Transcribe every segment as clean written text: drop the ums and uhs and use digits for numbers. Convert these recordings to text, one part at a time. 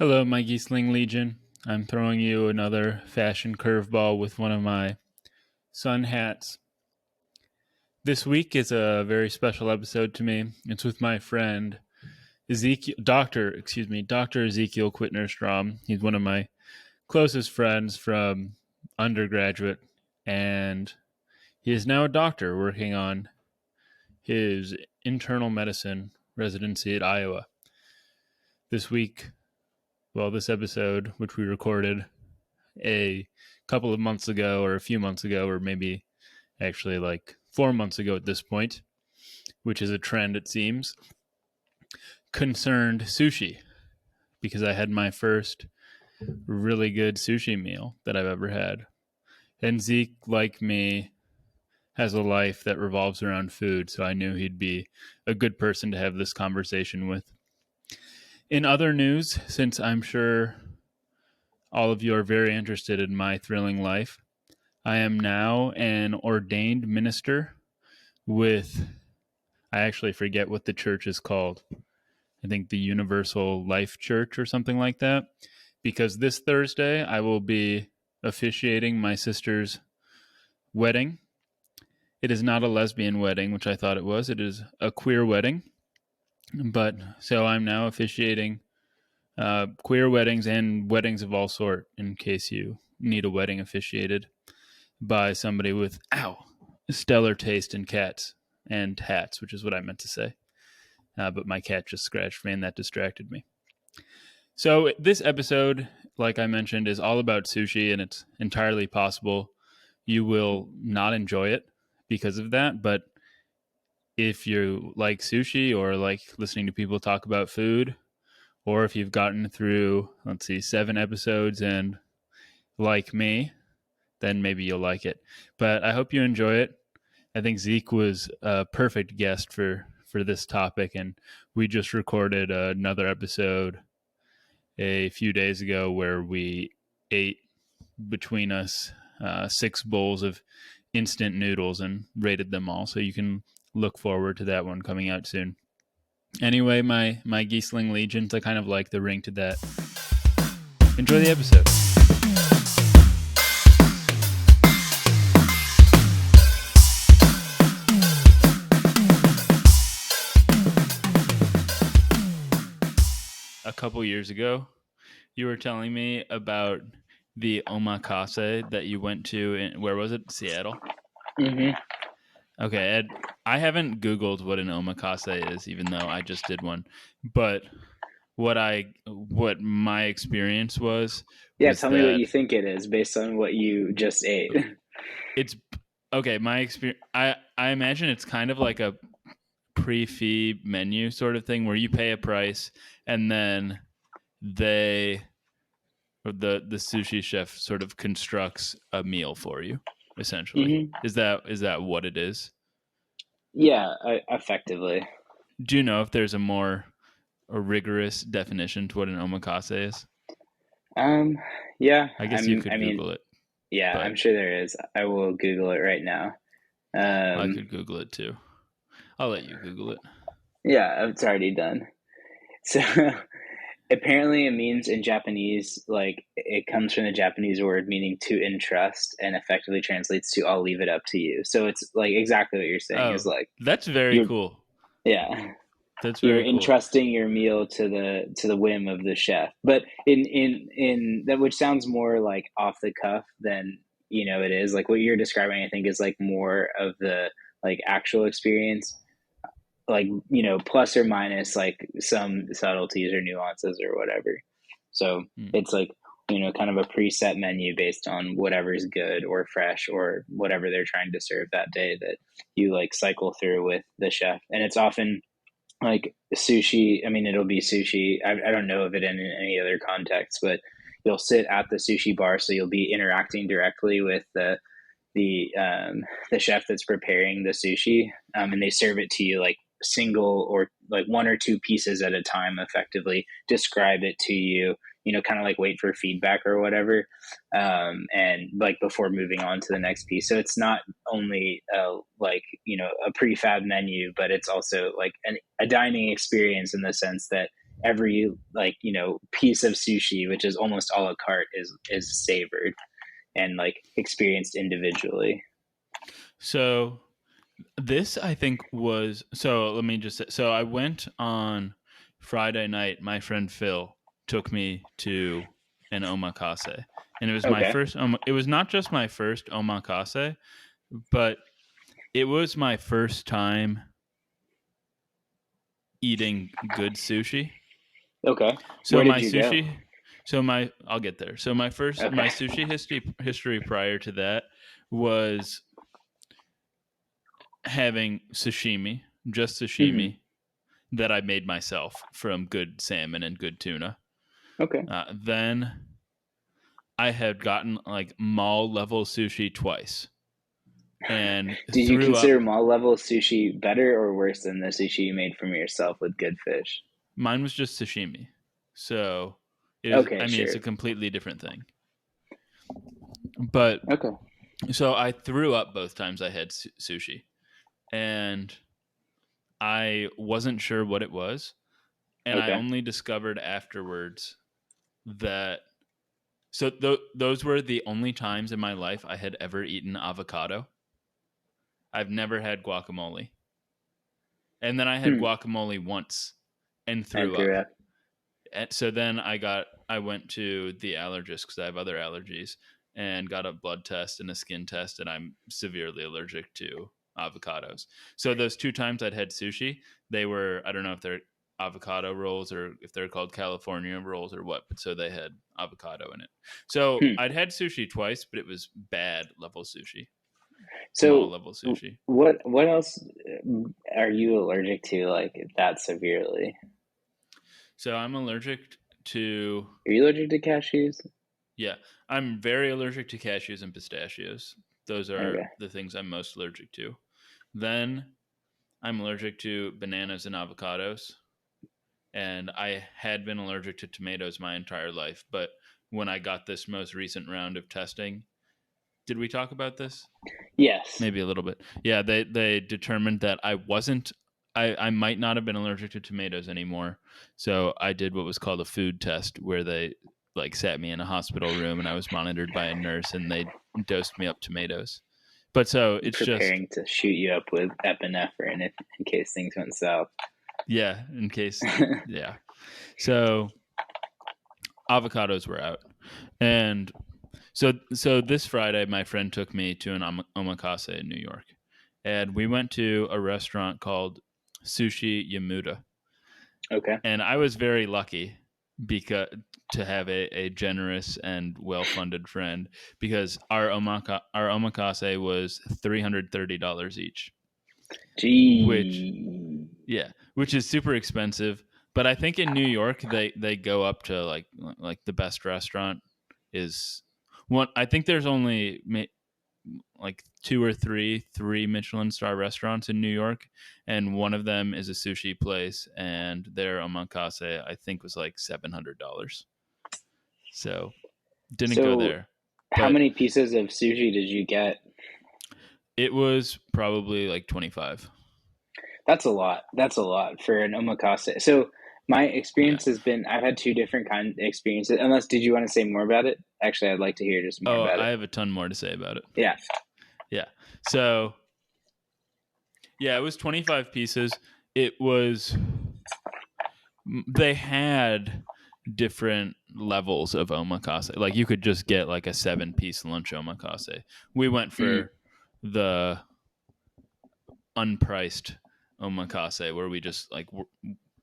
Hello, my Geesling Legion. I'm throwing you another fashion curveball with one of my sun hats. This week is a very special episode to me. It's with my friend Dr. Ezekiel Quittner-Strom. He's one of my closest friends from undergraduate, and he is now a doctor working on his internal medicine residency at Iowa. This episode, which we recorded a couple of months ago or a few months ago, or maybe actually like 4 months ago at this point, which is a trend it seems, concerned sushi because I had my first really good sushi meal that I've ever had. And Zeke, like me, has a life that revolves around food, so I knew he'd be a good person to have this conversation with. In other news, since I'm sure all of you are very interested in my thrilling life, I am now an ordained minister with, I actually forget what the church is called. I think the Universal Life Church or something like that. Because this Thursday I will be officiating my sister's wedding. It is not a lesbian wedding, which I thought it was. It is a queer wedding. But so I'm now officiating queer weddings and weddings of all sort in case you need a wedding officiated by somebody with stellar taste in cats and hats, which is what I meant to say. But my cat just scratched me and that distracted me. So this episode, like I mentioned, is all about sushi, and it's entirely possible you will not enjoy it because of that. But if you like sushi or like listening to people talk about food, or if you've gotten through, 7 episodes and like me, then maybe you'll like it. But I hope you enjoy it. I think Zeke was a perfect guest for this topic, and we just recorded another episode a few days ago where we ate between us 6 bowls of instant noodles and rated them all. So you can look forward to that one coming out soon. Anyway, my Geesling Legions, I kind of like the ring to that. Enjoy the episode. A couple years ago, you were telling me about the omakase that you went to in, where was it? Seattle? Mm-hmm. Okay, Ed, I haven't Googled what an omakase is, even though I just did one. But what my experience was Yeah, tell me what that you think it is based on what you just ate. it's okay. My experience, I imagine it's kind of like a pre-fee menu sort of thing where you pay a price and then they or the sushi chef sort of constructs a meal for you, essentially. Mm-hmm. Is that what it is? Yeah, effectively. Do you know if there's a rigorous definition to what an omakase is? Um, yeah, I guess you could Google it, yeah, but I'm sure there is. I will Google it right now. I Um, could Google it too. I'll let you Google it. yeah, it's already done. So apparently it means in Japanese, like it comes from the Japanese word meaning to entrust and effectively translates to I'll leave it up to you. So it's like exactly what you're saying is Oh, like that's very you're cool. yeah. That's You're very cool. entrusting your meal to the whim of the chef, but in that, which sounds more like off the cuff than it is. Like what you're describing, I think is like more of the like actual experience, like plus or minus like some subtleties or nuances or whatever. So Mm. it's like kind of a preset menu based on whatever's good or fresh or whatever they're trying to serve that day that you like cycle through with the chef, and it's often like sushi. I mean, it'll be sushi. I don't know of it in any other context, but you'll sit at the sushi bar, so you'll be interacting directly with the chef that's preparing the sushi, and they serve it to you like single or like one or two pieces at a time. Effectively, describe it to you. Kind of like wait for feedback or whatever, and like before moving on to the next piece. So it's not only like a prefab menu, but it's also like a dining experience in the sense that every like piece of sushi, which is almost a la carte, is savored and like experienced individually. So this I think was so. Let me just say, so I went on Friday night. My friend Phil took me to an omakase, and it was my Okay. first. It was not just my first omakase, but it was my first time eating good sushi. Okay. So Where did my you go? sushi, so my I'll get there. So my Okay. sushi history prior to that was having sashimi, just Hmm. sashimi that I made myself from good salmon and good tuna. Okay. Then I had gotten like mall level sushi twice and Did you threw consider up. mall level sushi better or worse than the sushi you made from yourself with good fish? Mine was just sashimi. So it was, Okay, I mean, it's sure. a completely different thing. But Okay. so I threw up both times I had sushi and I wasn't sure what it was. And I Okay. only discovered afterwards that so those were the only times in my life I had ever eaten avocado. I've never had guacamole. And then I had Hmm. guacamole once and And threw threw up. up. And so then I went to the allergist because I have other allergies and got a blood test and a skin test, and I'm severely allergic to avocados. So those two times I'd had sushi, they were, I don't know if they're avocado rolls or if they're called California rolls or what, but so they had avocado in it. So Hmm. I'd had sushi twice, but it was bad level sushi, mall So, level sushi. what else are you allergic to like that severely? So I'm allergic to, Are you allergic to cashews? yeah, I'm very allergic to cashews and pistachios. Those are Okay. the things I'm most allergic to. Then I'm allergic to bananas and avocados. And I had been allergic to tomatoes my entire life. But when I got this most recent round of testing, did we talk about this? Yes. Maybe a little bit. Yeah, they determined that I wasn't I might not have been allergic to tomatoes anymore. So I did what was called a food test where they like sat me in a hospital room and I was monitored by a nurse and they dosed me up tomatoes. But so it's just Preparing to shoot you up with epinephrine if, in case things went south. yeah, in case yeah. So avocados were out. And so this Friday my friend took me to an omakase in New York. And we went to a restaurant called Sushi Yamuda. Okay. And I was very lucky because to have a generous and well funded friend because our omakase was $330 each, which Gee. which is super expensive. But I think in New York they go up to like the best restaurant is one. I think there's only like two or three Michelin star restaurants in New York, and one of them is a sushi place, and their omakase I think was like $700. So didn't go So, there, how but many pieces of sushi did you get? it was probably like 25. That's a lot. That's a lot for an omakase. So, my Yeah. experience has been I've had two different kind of experiences. Unless, did you want to say more about it? Actually, I'd like to hear just more Oh, about I it. have a ton more to say about it. Yeah. Yeah. So yeah, it was 25 pieces. It was they had different levels of omakase. Like you could just get like a 7-piece lunch omakase. We went Mm. for the unpriced omakase where we just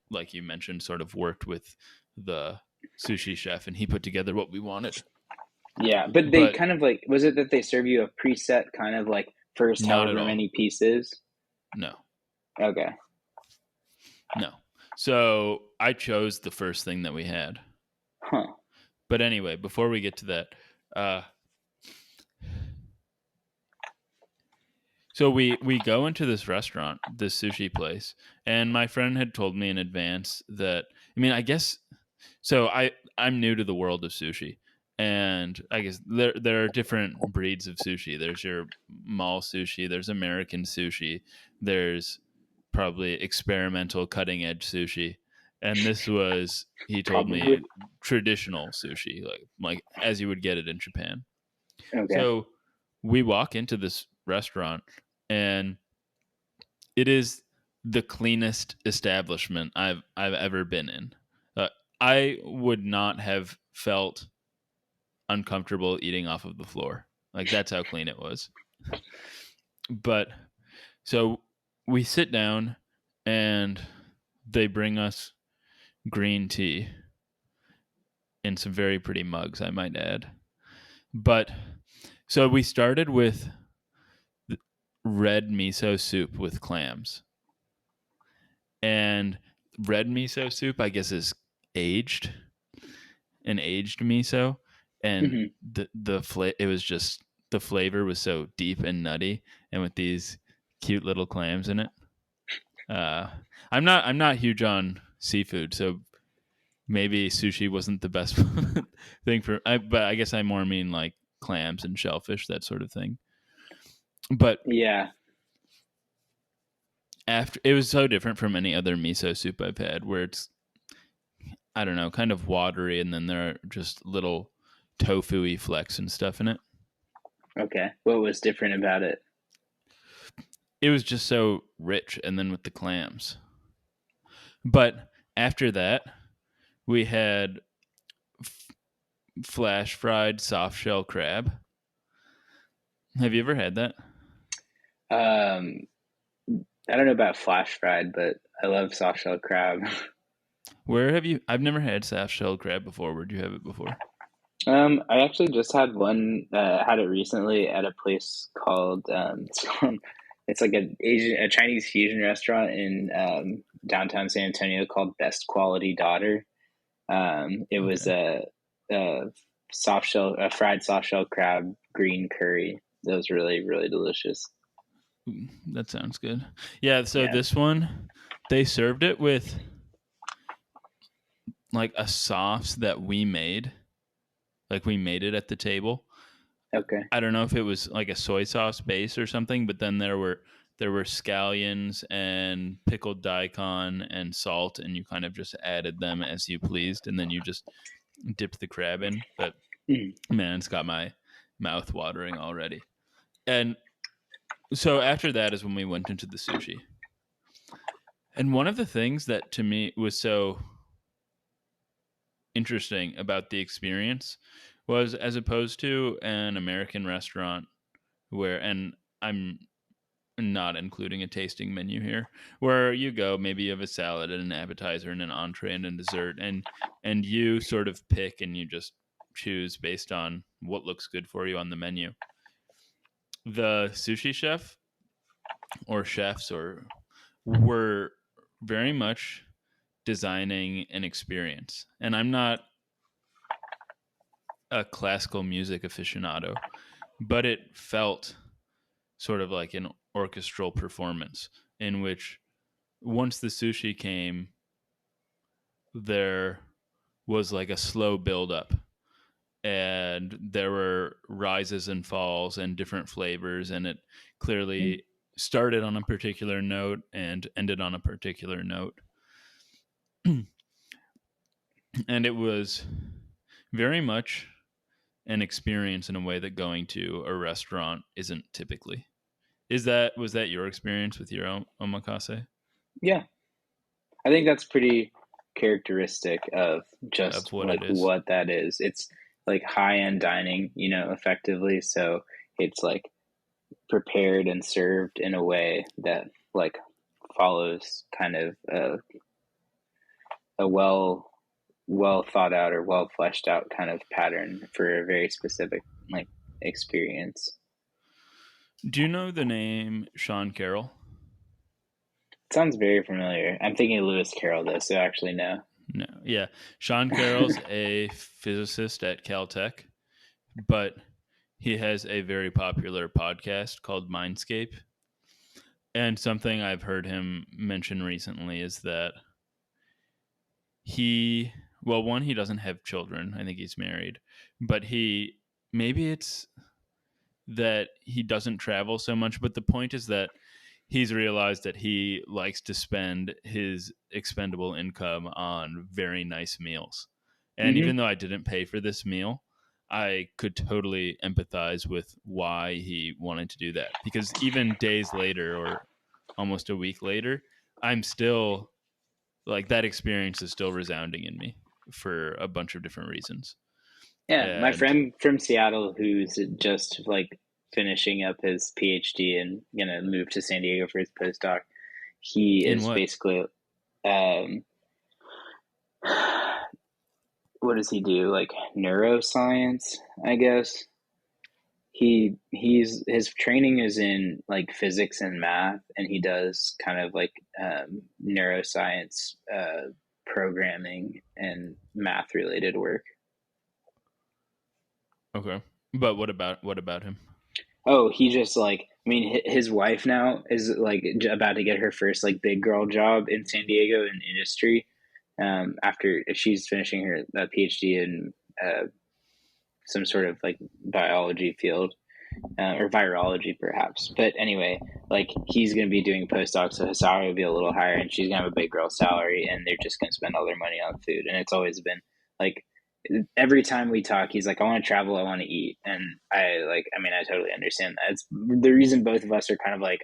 like you mentioned sort of worked with the sushi chef and he put together what we wanted. Yeah, but they But kind of like, was it that they serve you a preset kind of like first not at however all. many pieces? No. Okay. No. So I chose the first thing that we had. Huh. But anyway, before we get to that, uh, so we go into this restaurant, this sushi place, and my friend had told me in advance that I mean, I guess so I'm new to the world of sushi. And I guess there are different breeds of sushi. There's your mall sushi, there's American sushi, there's probably experimental cutting edge sushi. And this was, he told Probably. me, traditional sushi, like as you would get it in Japan. Okay. So we walk into this restaurant, and it is the cleanest establishment I've ever been in. Uh, I would not have felt uncomfortable eating off of the floor. Like, that's how clean it was. But so we sit down, and they bring us green tea in some very pretty mugs, I might add. But so we started with red miso soup with clams. And red miso soup, I guess, is aged, an aged miso, and Hmm. it was just, the flavor was so deep and nutty, and with these cute little clams in it. Uh, I'm not huge on seafood, so maybe sushi wasn't the best thing but I guess I more mean like clams and shellfish, that sort of thing. But Yeah. after, it was so different from any other miso soup I've had, where it's, I don't know, kind of watery, and then there are just little tofu-y flecks and stuff in it. Okay. What was different about it? It was just so rich, and then with the clams. But after that, we had f- flash fried soft shell crab. Have you ever had that? Um, I don't know about flash fried, but I love soft shell crab. Where have you? I've never had soft shell crab before. Where'd you have it before? I actually just had one, had it recently at a place called, it's like a Chinese fusion restaurant in downtown San Antonio called Best Quality Daughter. It was Okay. a a fried soft shell crab green curry. That was really, really delicious. That sounds good. Yeah, so Yeah. this one, they served it with like a sauce that we made. Like, we made it at the table. Okay. I don't know if it was like a soy sauce base or something, but then there were scallions and pickled daikon and salt, and you kind of just added them as you pleased, and then you just dipped the crab in. But Mhm. man, it's got my mouth watering already. And so after that is when we went into the sushi. And one of the things that to me was so interesting about the experience was, as opposed to an American restaurant where, and I'm not including a tasting menu here, where you go, maybe you have a salad and an appetizer and an entree and a dessert, and you sort of pick and you just choose based on what looks good for you on the menu. The sushi chef, or chefs, or were very much designing an experience. And I'm not a classical music aficionado, but it felt sort of like an orchestral performance, in which once the sushi came, there was like a slow build up, and there were rises and falls and different flavors, and it clearly started on a particular note and ended on a particular note. And it was very much an experience in a way that going to a restaurant isn't typically. Was that your experience with your omakase? Yeah. I think that's pretty characteristic of Of just what like it is? what that is. It's like high end dining, effectively. So it's like prepared and served in a way that like follows kind of a well thought out or well fleshed out kind of pattern for a very specific like experience. Do you know the name Sean Carroll? It sounds very familiar. I'm thinking Lewis Carroll though, so actually no. No. Yeah. Sean Carroll's a physicist at Caltech, but he has a very popular podcast called Mindscape. And something I've heard him mention recently is that he, well, one, he doesn't have children. I think he's married, but maybe it's that he doesn't travel so much. But the point is that he's realized that he likes to spend his expendable income on very nice meals. And Mm-hmm. even though I didn't pay for this meal, I could totally empathize with why he wanted to do that. Because even days later, or almost a week later, I'm still like, that experience is still resounding in me for a bunch of different reasons. Yeah, my And friend from Seattle who's just like finishing up his PhD and gonna move to San Diego for his postdoc. He in is what? basically um, what does he do? Like neuroscience, I guess. He's his training is in like physics and math, and he does kind of like neuroscience programming and math related work. Okay. But what about him? Oh, he just like I mean his wife now is like about to get her first like big girl job in San Diego in industry. After she's finishing her PhD in some sort of like biology field, or virology perhaps. But anyway, like he's going to be doing postdoc, so his salary will be a little higher, and she's going to have a big girl salary, and they're just going to spend all their money on food. And it's always been like every time we talk, he's like, "I want to travel, I want to eat," and I like, I mean, I totally understand that. It's the reason both of us are kind of like,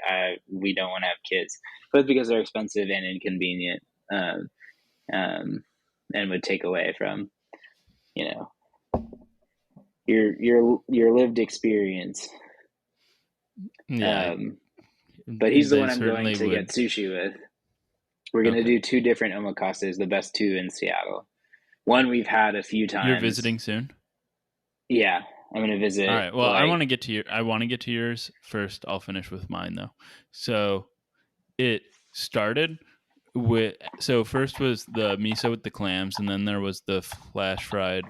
we don't want to have kids, both because they're expensive and inconvenient, um, um, and would take away from you know your lived experience. Yeah, Um, but he's the they one I'm going certainly to get would. sushi with. We're going to Okay. do two different omakasas, the best two in Seattle. One we've had a few You're times. visiting soon? Yeah, I'm going to All visit right. Well, like I want to get to yours first. I'll finish with mine though. So, it started with, so first was the miso with the clams, and then there was the flash fried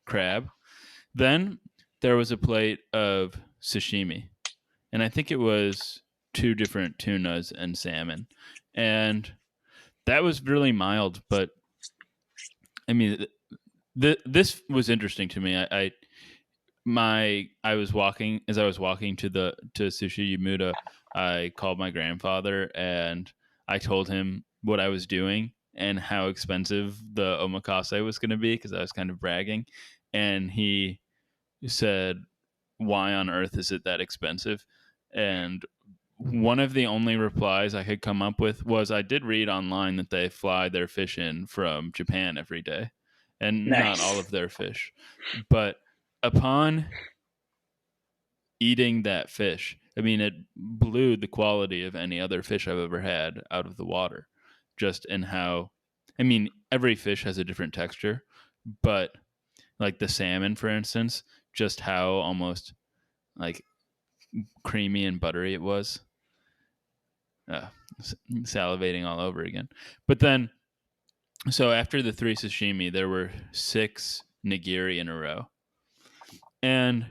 crab. Then there was a plate of sashimi, and I think it was two different tunas and salmon. And that was really mild, but I mean, this was interesting to me. I was walking, as I was walking to Sushi Yumuda, I called my grandfather and I told him what I was doing and how expensive the omakase was going to be, because I was kind of bragging, and he said, "Why on earth is it that expensive?" And one of the only replies I could come up with was, I did read online that they fly their fish in from Japan every day, and not all nice. of their fish. But upon eating that fish, I mean, it blew the quality of any other fish I've ever had out of the water. Just in how, I mean, every fish has a different texture, but like the salmon, for instance, just how almost like creamy and buttery it was. Uh, Salivating all over again. But then, so after the three sashimi, there were six nigiri in a row. And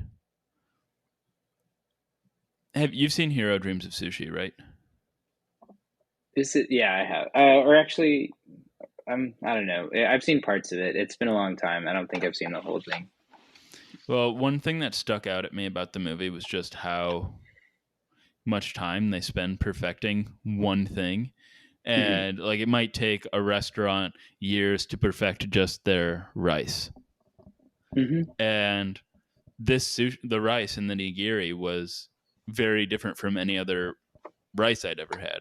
have you've seen Hero Dreams of Sushi, right? Is it? Yeah, I have. Or actually, I don't know. I've seen parts of it. It's been a long time. I don't think I've seen the whole thing. Well, one thing that stuck out at me about the movie was just how much time they spend perfecting one thing. Mm-hmm. And like, it might take a restaurant years to perfect just their rice. Mm-hmm. And the rice in the nigiri was very different from any other rice I'd ever had.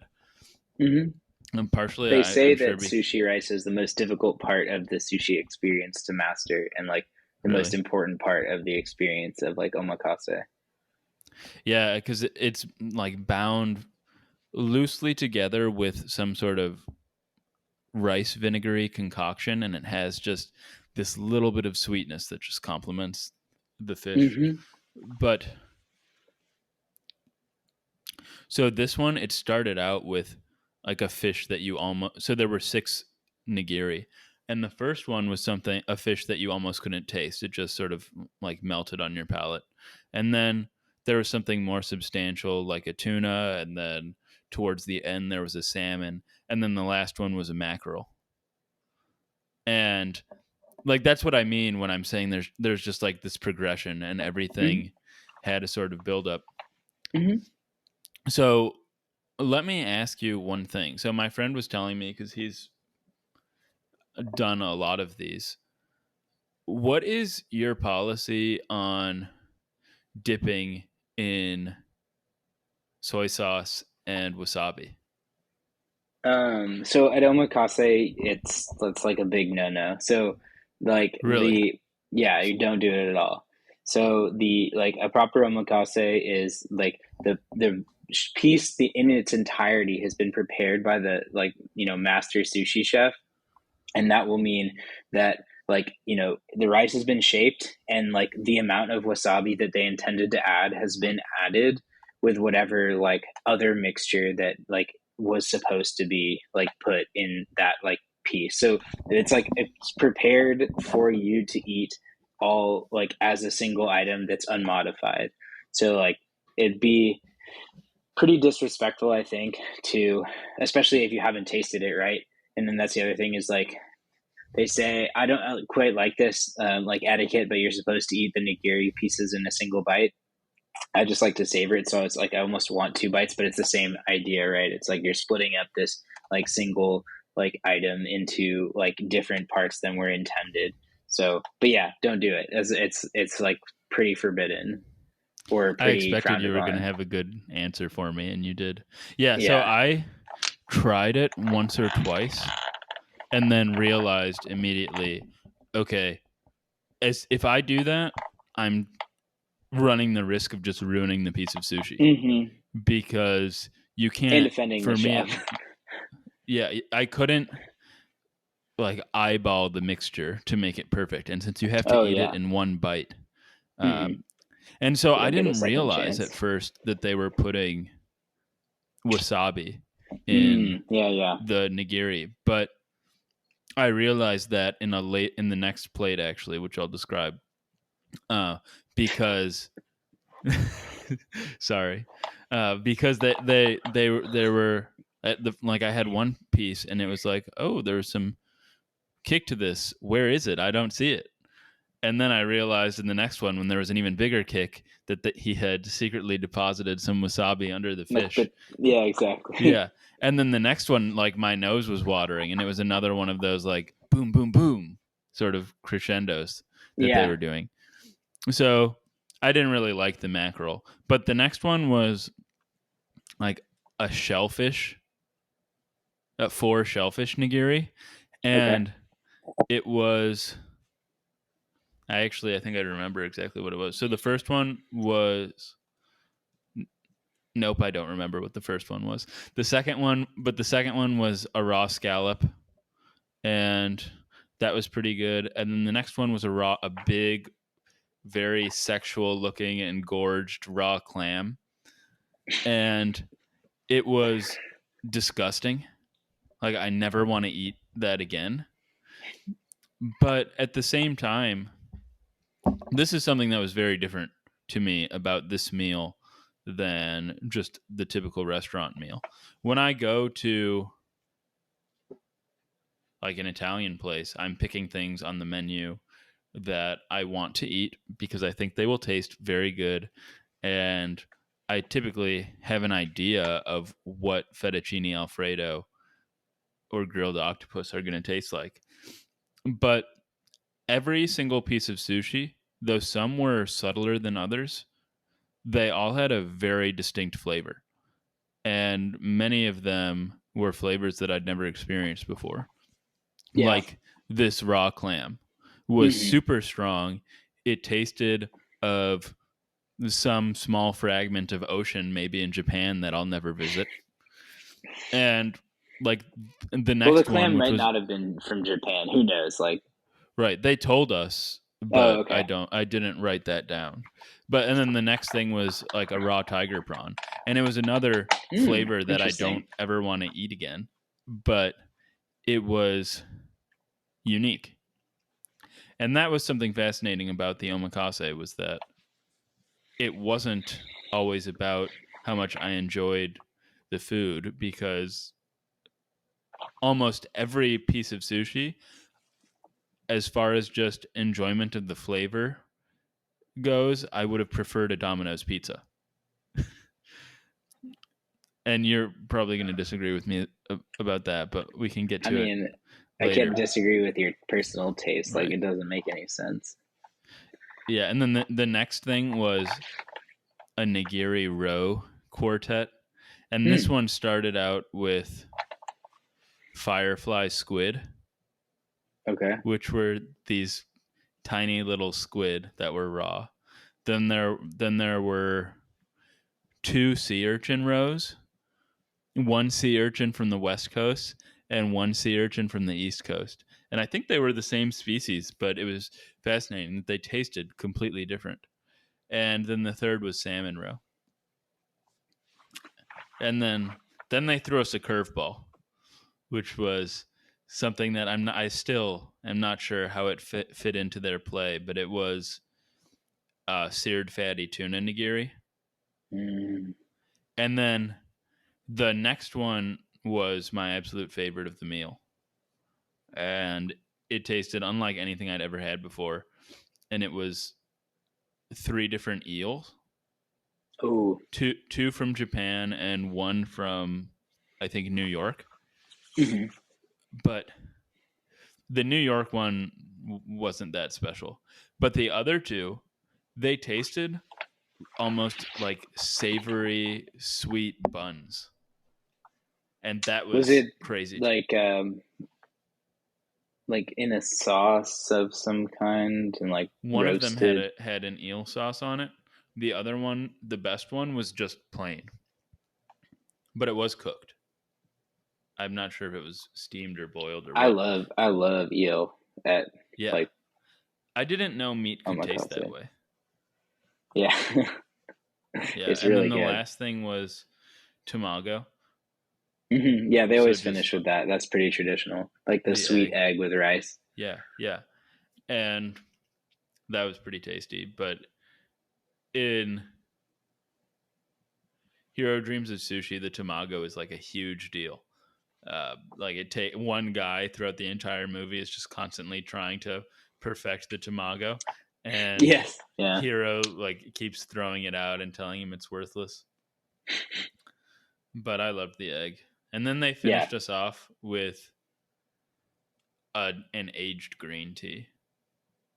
Mm-hmm. And partially, They say I'm sure, that sushi rice is the most difficult part of the sushi experience to master, and like the most really, important part of the experience of like omakase. yeah, because it's like bound loosely together with some sort of rice vinegary concoction, and it has just this little bit of sweetness that just complements the fish. Mm-hmm. But so this one, it started out with like a fish that you almost, so there were six nigiri, and the first one was a fish that you almost couldn't taste. It just sort of like melted on your palate. And then there was something more substantial like a tuna, and then towards the end there was a salmon, and then the last one was a mackerel. And like, that's what I mean when I'm saying there's just like this progression, and Mm-hmm. everything had a sort of build up. Mm-hmm. So let me ask you one thing. So my friend was telling me, because he's done a lot of these, what is your policy on dipping in soy sauce and wasabi? So at omakase, it's like a big no-no. So like Really? yeah, you don't do it at all. So the like a proper omakase is like the piece in its entirety has been prepared by the like master sushi chef, and that will mean that like the rice has been shaped and like the amount of wasabi that they intended to add has been added with whatever like other mixture that like was supposed to be like put in that like piece. So it's like it's prepared for you to eat all like as a single item that's unmodified. So like it'd be pretty disrespectful, I think, to especially if you haven't tasted it, right? And then that's the other thing is like they say I don't quite like this like etiquette, but you're supposed to eat the nigiri pieces in a single bite. I just like to savor it, so it's like I almost want two bites, but it's the same idea, right? It's like you're splitting up this like single like item into like different parts than were intended. So, but yeah, don't do it. As it's like pretty forbidden or I pretty expected frowned you were going to upon. have a good answer for me, and you did. Yeah, so Yeah. I tried it once or twice and then realized immediately, okay, as if I do that, I'm running the risk of just ruining the piece of sushi, Hmm. because you And can't, offending the for me, chef. yeah, I couldn't like eyeball the mixture to make it perfect. And since you have to Oh eat it yeah. in one bite, Hmm. um, and so You I don't get a didn't second realize chance. at first that they were putting wasabi in Mm, yeah, yeah. the nigiri, but I realized that in the next plate actually, which I'll describe, uh, because sorry, because they were at the, like I had one piece and it was like, oh, there's some kick to this. Where is it? I don't see it. And then I realized in the next one, when there was an even bigger kick, that he had secretly deposited some wasabi under the Like fish. the yeah, exactly. Yeah. And then the next one, like my nose was watering, and it was another one of those like boom, boom, boom sort of crescendos that they Yeah. were doing. So I didn't really like the mackerel. But the next one was like a shellfish, a four shellfish nigiri. Okay. And it was, I think I remember exactly what it was. So the first one was, nope, I don't remember what the first one was. The second one was a raw scallop, and that was pretty good. And then the next one was a big, very sexual looking and gorged raw clam, and it was disgusting. Like I never want to eat that again. But at the same time, this is something that was very different to me about this meal than just the typical restaurant meal. When I go to like an Italian place, I'm picking things on the menu that I want to eat because I think they will taste very good. And I typically have an idea of what fettuccine alfredo or grilled octopus are going to taste like. But every single piece of sushi, though some were subtler than others, they all had a very distinct flavor. And many of them were flavors that I'd never experienced before. Yeah. Like this raw clam was Hmm. super strong. It tasted of some small fragment of ocean, maybe in Japan, that I'll never visit. And like the Well, the next one, clam which might was not have been from Japan. Who knows? Like, right, they told us, oh, but okay. I didn't write that down. But and then the next thing was like a raw tiger prawn, and it was another Hmm. flavor that I don't Interesting. ever want to eat again. But it was unique, and that was something fascinating about the omakase, was that it wasn't always about how much I enjoyed the food, because almost every piece of sushi, as far as just enjoyment of the flavor goes, I would have preferred a Domino's pizza. And you're probably going to disagree with me about that, but we can get I to it mean, I can't later. disagree with your personal taste. Like, Right. it doesn't make any sense. Yeah. And then the next thing was a nigiri row quartet. And this Hmm. one started out with firefly squid, Okay. which were these tiny little squid that were raw. Then there were two sea urchin rows, one sea urchin from the west coast and one sea urchin from the east coast. And I think they were the same species, but it was fascinating that they tasted completely different. And then the third was salmon roe. And then they threw us a curveball, which was something that I still am not sure how it fit into their play, but it was seared fatty tuna nigiri. Mm. And then the next one was my absolute favorite of the meal. And it tasted unlike anything I'd ever had before. And it was three different eels, Oh. two from Japan and one from, I think, New York. Hmm. But the New York one wasn't that special. But the other two, they tasted almost like savory, sweet buns. And that Was was it crazy. like like in a sauce of some kind and like One of them roasted? had an eel sauce on it. The other one, the best one, was just plain, but it was cooked. I'm not sure if it was steamed or boiled or what. I love eel at Yeah, like I didn't know meat could taste that omakase. way. Yeah. Yeah, It's and really then the good. last thing was tamago, Yeah, they so always finish just with that. That's pretty traditional. Like the the sweet egg. egg with rice. Yeah, yeah, and that was pretty tasty. But in Hero Dreams of Sushi, the tamago is like a huge deal. Like it take one guy throughout the entire movie is just constantly trying to perfect the tamago, and Yes. Yeah. Hero like keeps throwing it out and telling him it's worthless. But I loved the egg, and then they Yeah. finished us off with an aged green tea.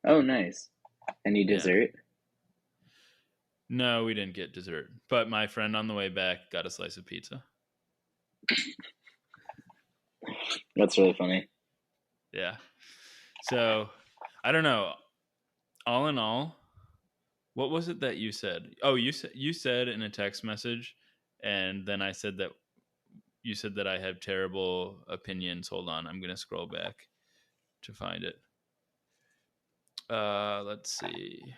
Oh, nice. Any Yeah. dessert? No, we didn't get dessert, but my friend on the way back got a slice of pizza. That's really funny. Yeah. So I don't know. All in all, what was it that you said? Oh, you said in a text message, and then I said that you said that I have terrible opinions. Hold on, I'm gonna scroll back to find it. Let's see.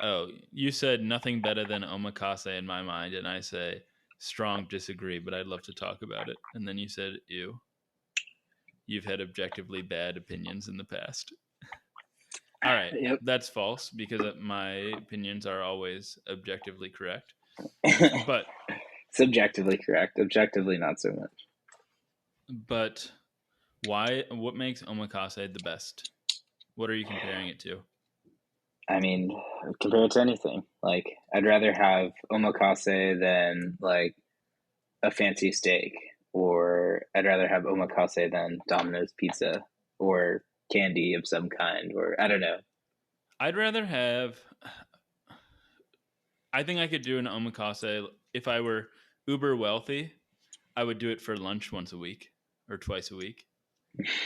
Oh, you said nothing better than omakase in my mind, and I say strong disagree, but I'd love to talk about it. And then you said, ew, you've had objectively bad opinions in the past. All right, Yep. that's false because my opinions are always objectively correct. But Subjectively correct. Objectively, not so much. but why? What makes omakase the best? What are you comparing it to? I mean, compared to anything, like I'd rather have omakase than like a fancy steak, or I'd rather have omakase than Domino's pizza or candy of some kind, or I don't know. I'd rather have. I think I could do an omakase if I were uber wealthy. I would do it for lunch once a week or twice a week.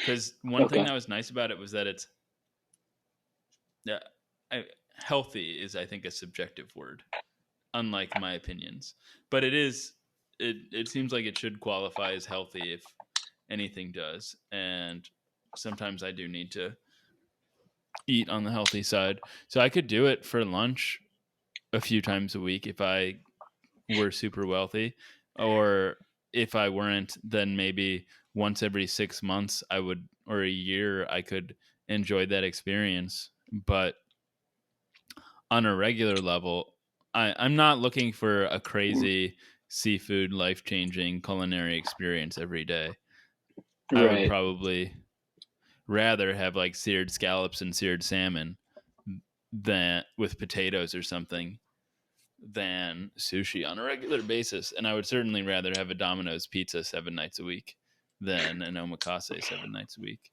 Because one thing Okay. that was nice about it was that it's yeah, healthy is I think a subjective word, unlike my opinions. But it is it seems like it should qualify as healthy if anything does, and sometimes I do need to eat on the healthy side. So I could do it for lunch a few times a week if I were super wealthy, or if I weren't, then maybe once every 6 months I would, or a year, I could enjoy that experience. But on a regular level, I'm not looking for a crazy seafood life changing culinary experience every day. I would Right. probably rather have like seared scallops and seared salmon than with potatoes or something than sushi on a regular basis. And I would certainly rather have a Domino's pizza 7 nights a week than an omakase 7 nights a week.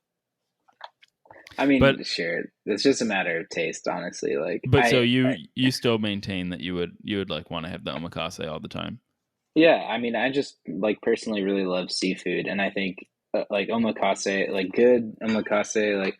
I But mean, sure, it's just a matter of taste, honestly. Like but so you still maintain that you would like want to have the omakase all the time. yeah, I mean, I just like personally really love seafood, and I think like omakase, like good omakase, like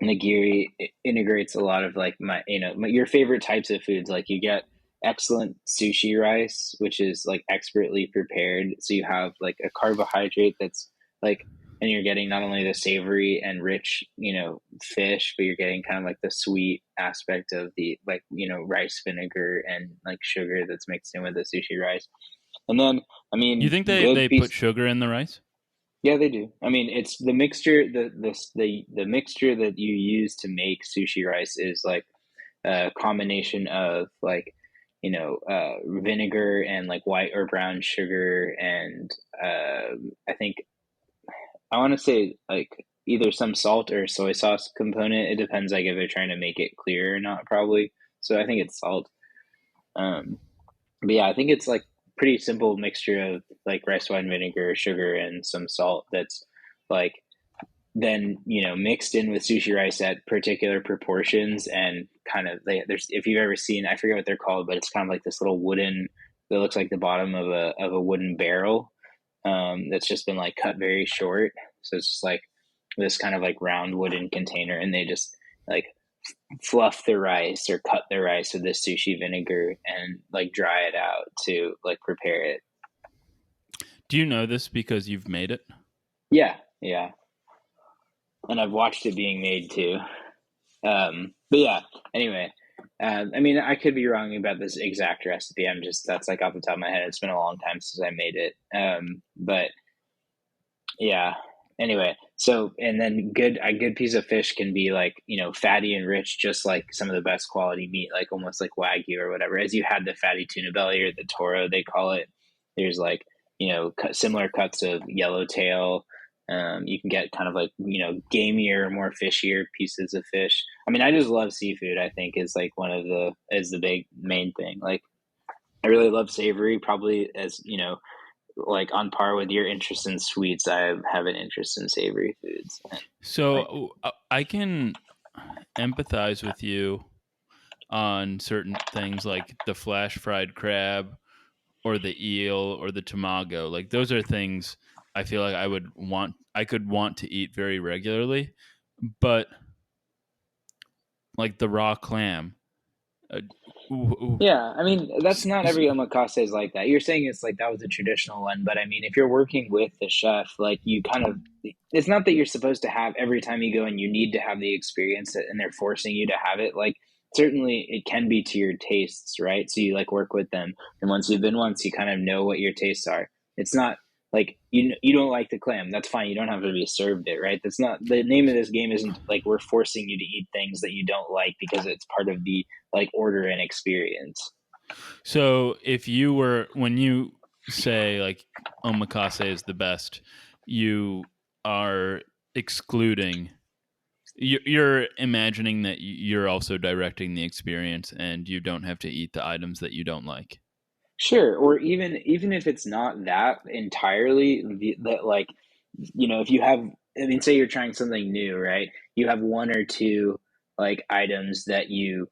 nigiri integrates a lot of like your favorite types of foods. Like you get excellent sushi rice, which is like expertly prepared. So you have like a carbohydrate that's like, and you're getting not only the savory and rich, fish, but you're getting kind of like the sweet aspect of the like, rice vinegar and like sugar that's mixed in with the sushi rice. And then, I You mean, think they good they put piece. sugar in the rice? Yeah, they do. I mean, it's the mixture. The mixture that you use to make sushi rice is like a combination of like, vinegar and like white or brown sugar, and I think I want to say like either some salt or soy sauce component. It depends, like if they're trying to make it clear or not, probably. So I think it's salt. Um, but yeah, I think it's like pretty simple mixture of like rice wine vinegar, sugar, and some salt. That's like then mixed in with sushi rice at particular proportions, and kind of there's, if you've ever seen, I forget what they're called, but it's kind of like this little wooden that looks like the bottom of a wooden barrel, that's just been like cut very short. So it's just like this kind of like round wooden container, and they just like fluff the rice or cut the rice with this sushi vinegar and like dry it out to like prepare it. Do you know this because you've made it? Yeah, yeah, and I've watched it being made too. But yeah, anyway, I mean, I could be wrong about this exact recipe. I'm just, that's like off the top of my head. It's been a long time since I made it. But yeah, anyway, so, and then a good piece of fish can be like, fatty and rich, just like some of the best quality meat, like almost like Wagyu or whatever. As you had the fatty tuna belly or the Toro, they call it, there's like, similar cuts of yellowtail. You can get kind of like, gamier, more fishier pieces of fish. I mean, I just love seafood, I think is like is the big main thing. Like, I really love savory, probably as, like on par with your interest in sweets, I have an interest in savory foods. And like, So I can empathize with you on certain things like the flash fried crab or the eel or the tamago. Like those are things I feel like I could want to eat very regularly, but like the raw clam. Uh, ooh, ooh, yeah, I mean, that's s- not s- every omakase is like that. You're saying it's like that was a traditional one, but I mean, if you're working with the chef, like you kind of, it's not that you're supposed to have every time you go and you need to have the experience and they're forcing you to have it. Like, certainly it can be to your tastes, right? So you like work with them, and once you've been once, you kind of know what your tastes are. It's not like you don't like the clam. That's fine. You don't have to be served it, right? That's not the name of this game. Isn't like we're forcing you to eat things that you don't like because it's part of the like order and experience. So if you were when you say like omakase is the best, you are excluding. You're imagining that you're also directing the experience, and you don't have to eat the items that you don't like. Sure, or even if it's not that entirely, that like if you have, I mean, say you're trying something new, right? You have one or two like items that you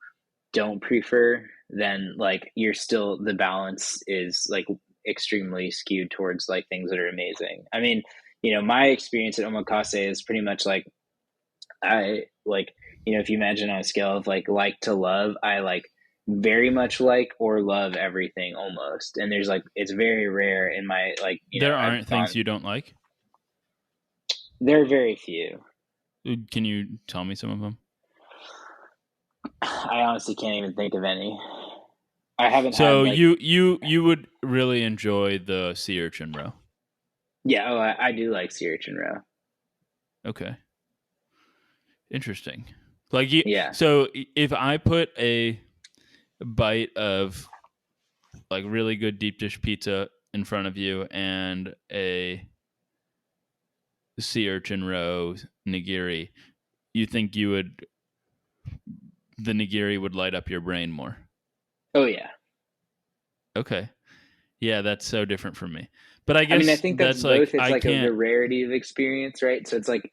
don't prefer, then like you're still, the balance is like extremely skewed towards like things that are amazing. I mean, my experience at omakase is pretty much like I like, if you imagine on a scale of like to love, I like very much like or love everything almost. And there's like, it's very rare in my like, There I've aren't things gone, you don't like. there are very few. Can you tell me some of them? I honestly can't even think of any. I haven't had So like, you would really enjoy the sea urchin roe. yeah, oh, I do like sea urchin roe. Okay, interesting. Like you, Yeah. so if I put a bite of like really good deep dish pizza in front of you and a sea urchin roe nigiri, you think you would the nigiri would light up your brain more. Oh yeah. Okay. Yeah, that's so different from me. But I I mean, I guess think that's that's both. like It's I like the can't. rarity of experience, right? So it's like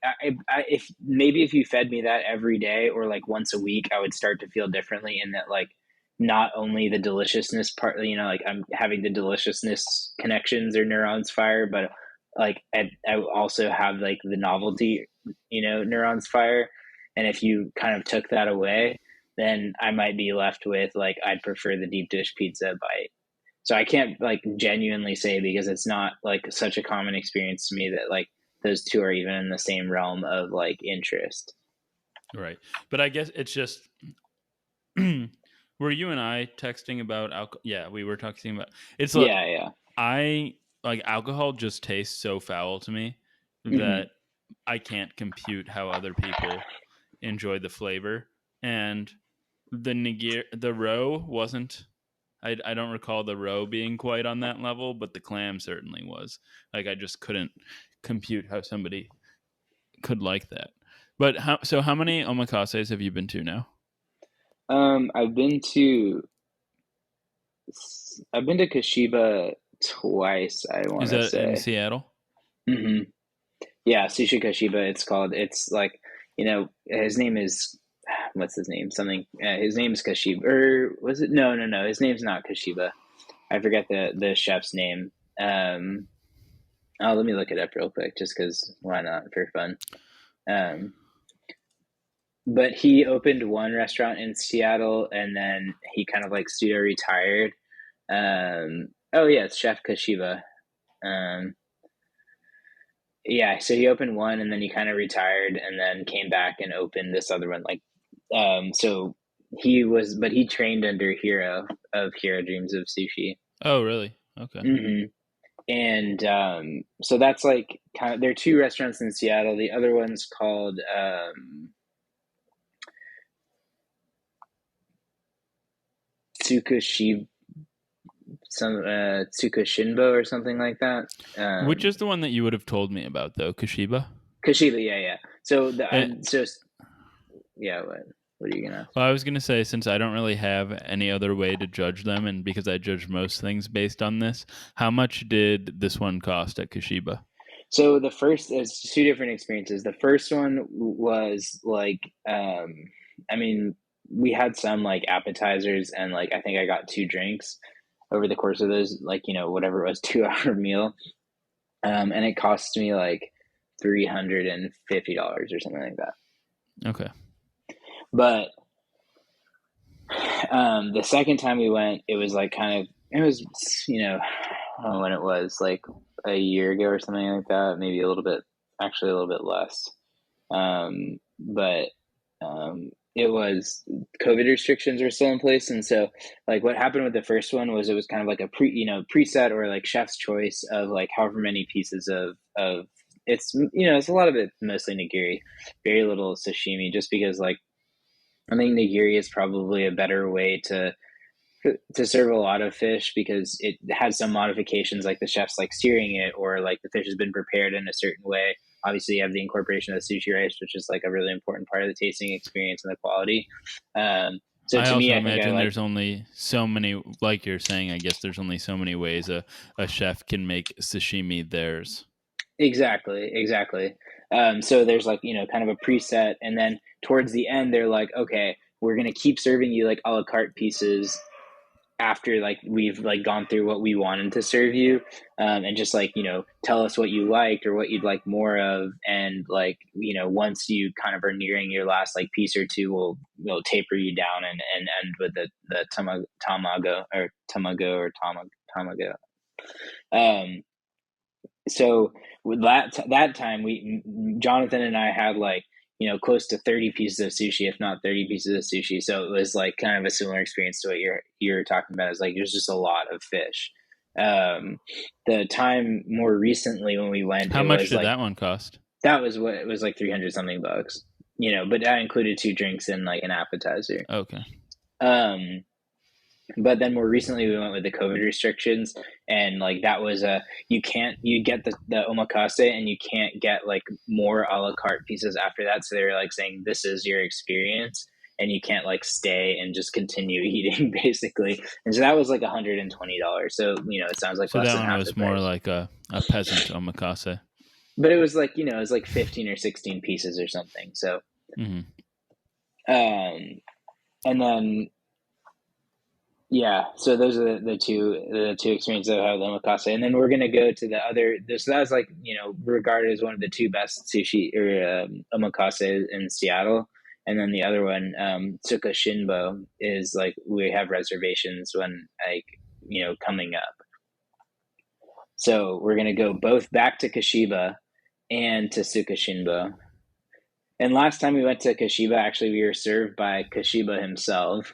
if maybe if you fed me that every day or like once a week, I would start to feel differently in that like not only the deliciousness part, like I'm having the deliciousness connections or neurons fire, but like I also have like the novelty, neurons fire. And if you kind of took that away, then I might be left with like I'd prefer the deep dish pizza by so I can't like genuinely say because it's not like such a common experience to me that like those two are even in the same realm of like interest. Right. But I guess it's just were you and I texting about alcohol? Yeah, we were talking about. It's like Yeah, yeah. I like alcohol just tastes so foul to me Hmm. that I can't compute how other people enjoy the flavor. And the roe wasn't. I don't recall the roe being quite on that level, but the clam certainly was. Like I just couldn't compute how somebody could like that. But how many omakases have you been to now? I've been to Kashiba twice, I want Is to that in say. Seattle? Hmm. Yeah, Sushi Kashiba. It's called. It's like his name is what's his name? Something. His name is Kashiba, or was it? No, no, no. His name's not Kashiba. I forget the chef's name. Um, oh, let me look it up real quick, just because why not for fun. Um, but he opened one restaurant in Seattle, and then he kind of like pseudo retired. Oh yeah, it's Chef Kashiba. Um, yeah, so he opened one, and then he kind of retired, and then came back and opened this other one. So but he trained under Hero of Hero Dreams of Sushi. Oh, really? Okay. Hmm. And so that's like kind of there are two restaurants in Seattle. The other one's called Tsukushi Tsukushinbo or something like that. Which Um, is the one that you would have told me about, though? Kashiba? Kashiba, yeah, yeah. So Eh, yeah. What are you gonna ask? well, I was going to say, since I don't really have any other way to judge them, and because I judge most things based on this, how much did this one cost at Kashiba? So the first is two different experiences. The first one was like, I mean, we had some like appetizers and like I think I got two drinks over the course of those, like whatever it was, 2 hour meal, and it cost me like $350 or something like that. Okay. But the second time we went, it was like kind of it was I don't know when it was like a year ago or something like that, maybe a little bit, actually a little bit less. But it was COVID restrictions were still in place, and so like what happened with the first one was it was kind of like a preset or like chef's choice of like however many pieces of it's a lot of it mostly nigiri, very little sashimi, just because like I think nigiri is probably a better way to serve a lot of fish because it has some modifications like the chef's like searing it or like the fish has been prepared in a certain way. Obviously you have the incorporation of the sushi rice, which is like a really important part of the tasting experience and the quality. So I to me also I think I imagine like there's only so many, like you're saying, I guess there's only so many ways a chef can make sashimi theirs. exactly. So there's like kind of a preset, and then towards the end they're like, okay, we're gonna keep serving you like a la carte pieces after like we've like gone through what we wanted to serve you, and just like tell us what you liked or what you'd like more of, and like once you kind of are nearing your last like piece or two, we'll taper you down and end with the tamago or tamago. um so with that time we Jonathan and I had like close to 30 pieces of sushi, if not 30 pieces of sushi, so it was like kind of a similar experience to what you're talking about. Is like there's just a lot of fish. The time more recently when we went, How it much was did like that one cost? that was what it was like 300 something bucks, but that included two drinks and like an appetizer. Okay. um but then more recently we went with the COVID restrictions, and like that was you get the omakase and you can't get like more a la carte pieces after that. So they were like saying this is your experience, and you can't like stay and just continue eating basically. And so that was like $120. So, it sounds like So less that than one half the was more price. like a peasant omakase. But it was like, it was like 15 or 16 pieces or something. So, Mm-hmm. and then, yeah, so those are the two experiences I've had with omakase, and then we're gonna go to the other. So that was like regarded as one of the two best sushi or omakase in Seattle, and then the other one, Tsuka Shinbo, is like we have reservations when like coming up. So we're gonna go both back to Kashiba and to Tsuka Shinbo. And last time we went to Kashiba, actually, we were served by Kashiba himself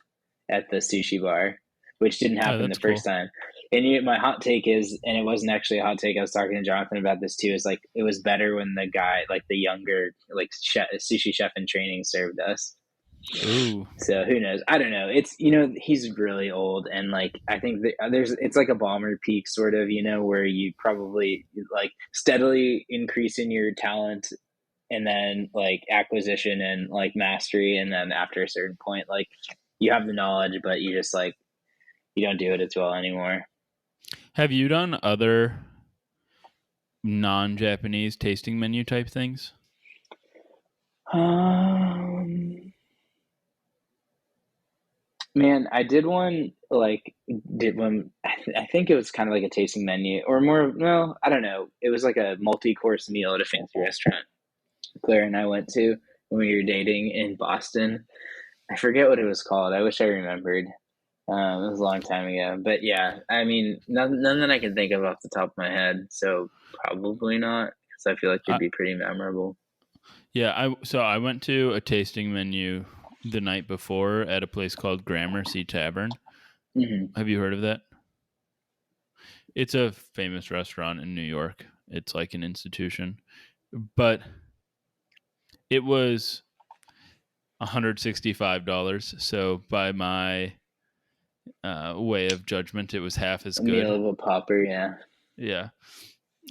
at the sushi bar, which didn't Oh, happen the that's first cool. time. And my hot take is, and it wasn't actually a hot take, I was talking to Jonathan about this too, is like it was better when the guy, like the younger, like sushi chef in training served us. Ooh. So who knows? I don't know. It's he's really old, and like I think that it's like a Bomber Peak sort of where you probably like steadily increasing your talent and then like acquisition and like mastery, and then after a certain point like you have the knowledge but you just like you don't do it as well anymore. Have you done other non-Japanese tasting menu type things? um Man, I did one like did one I think it was kind of like a tasting menu or more, well, I don't know, it was like a multi-course meal at a fancy restaurant Claire and I went to when we were dating in Boston. I forget what it was called. I wish I remembered. It was a long time ago, but yeah, I mean, none that I can think of off the top of my head. So probably not, because I feel like they'd I, be pretty memorable. I went to a tasting menu the night before at a place called Gramercy Tavern. Hmm. Have you heard of that? It's a famous restaurant in New York. It's like an institution, but it was $165. So by my way of judgment, it was half as A meal good. of a pauper, yeah. Yeah,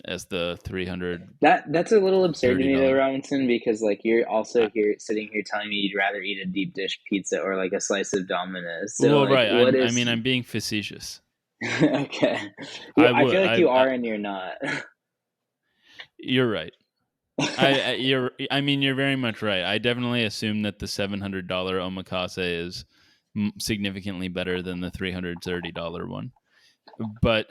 as the That's a little absurd to me though, $330. Robinson, because like you're also Uh, here sitting here telling me you'd rather eat a deep dish pizza or like a slice of Domino's. So well, like, right. what I is? mean, I'm being facetious. Okay, I I would. feel like you are and you're not. You're right. I mean, you're very much right. I definitely assume that the $700 omakase is significantly better than the $330 one. But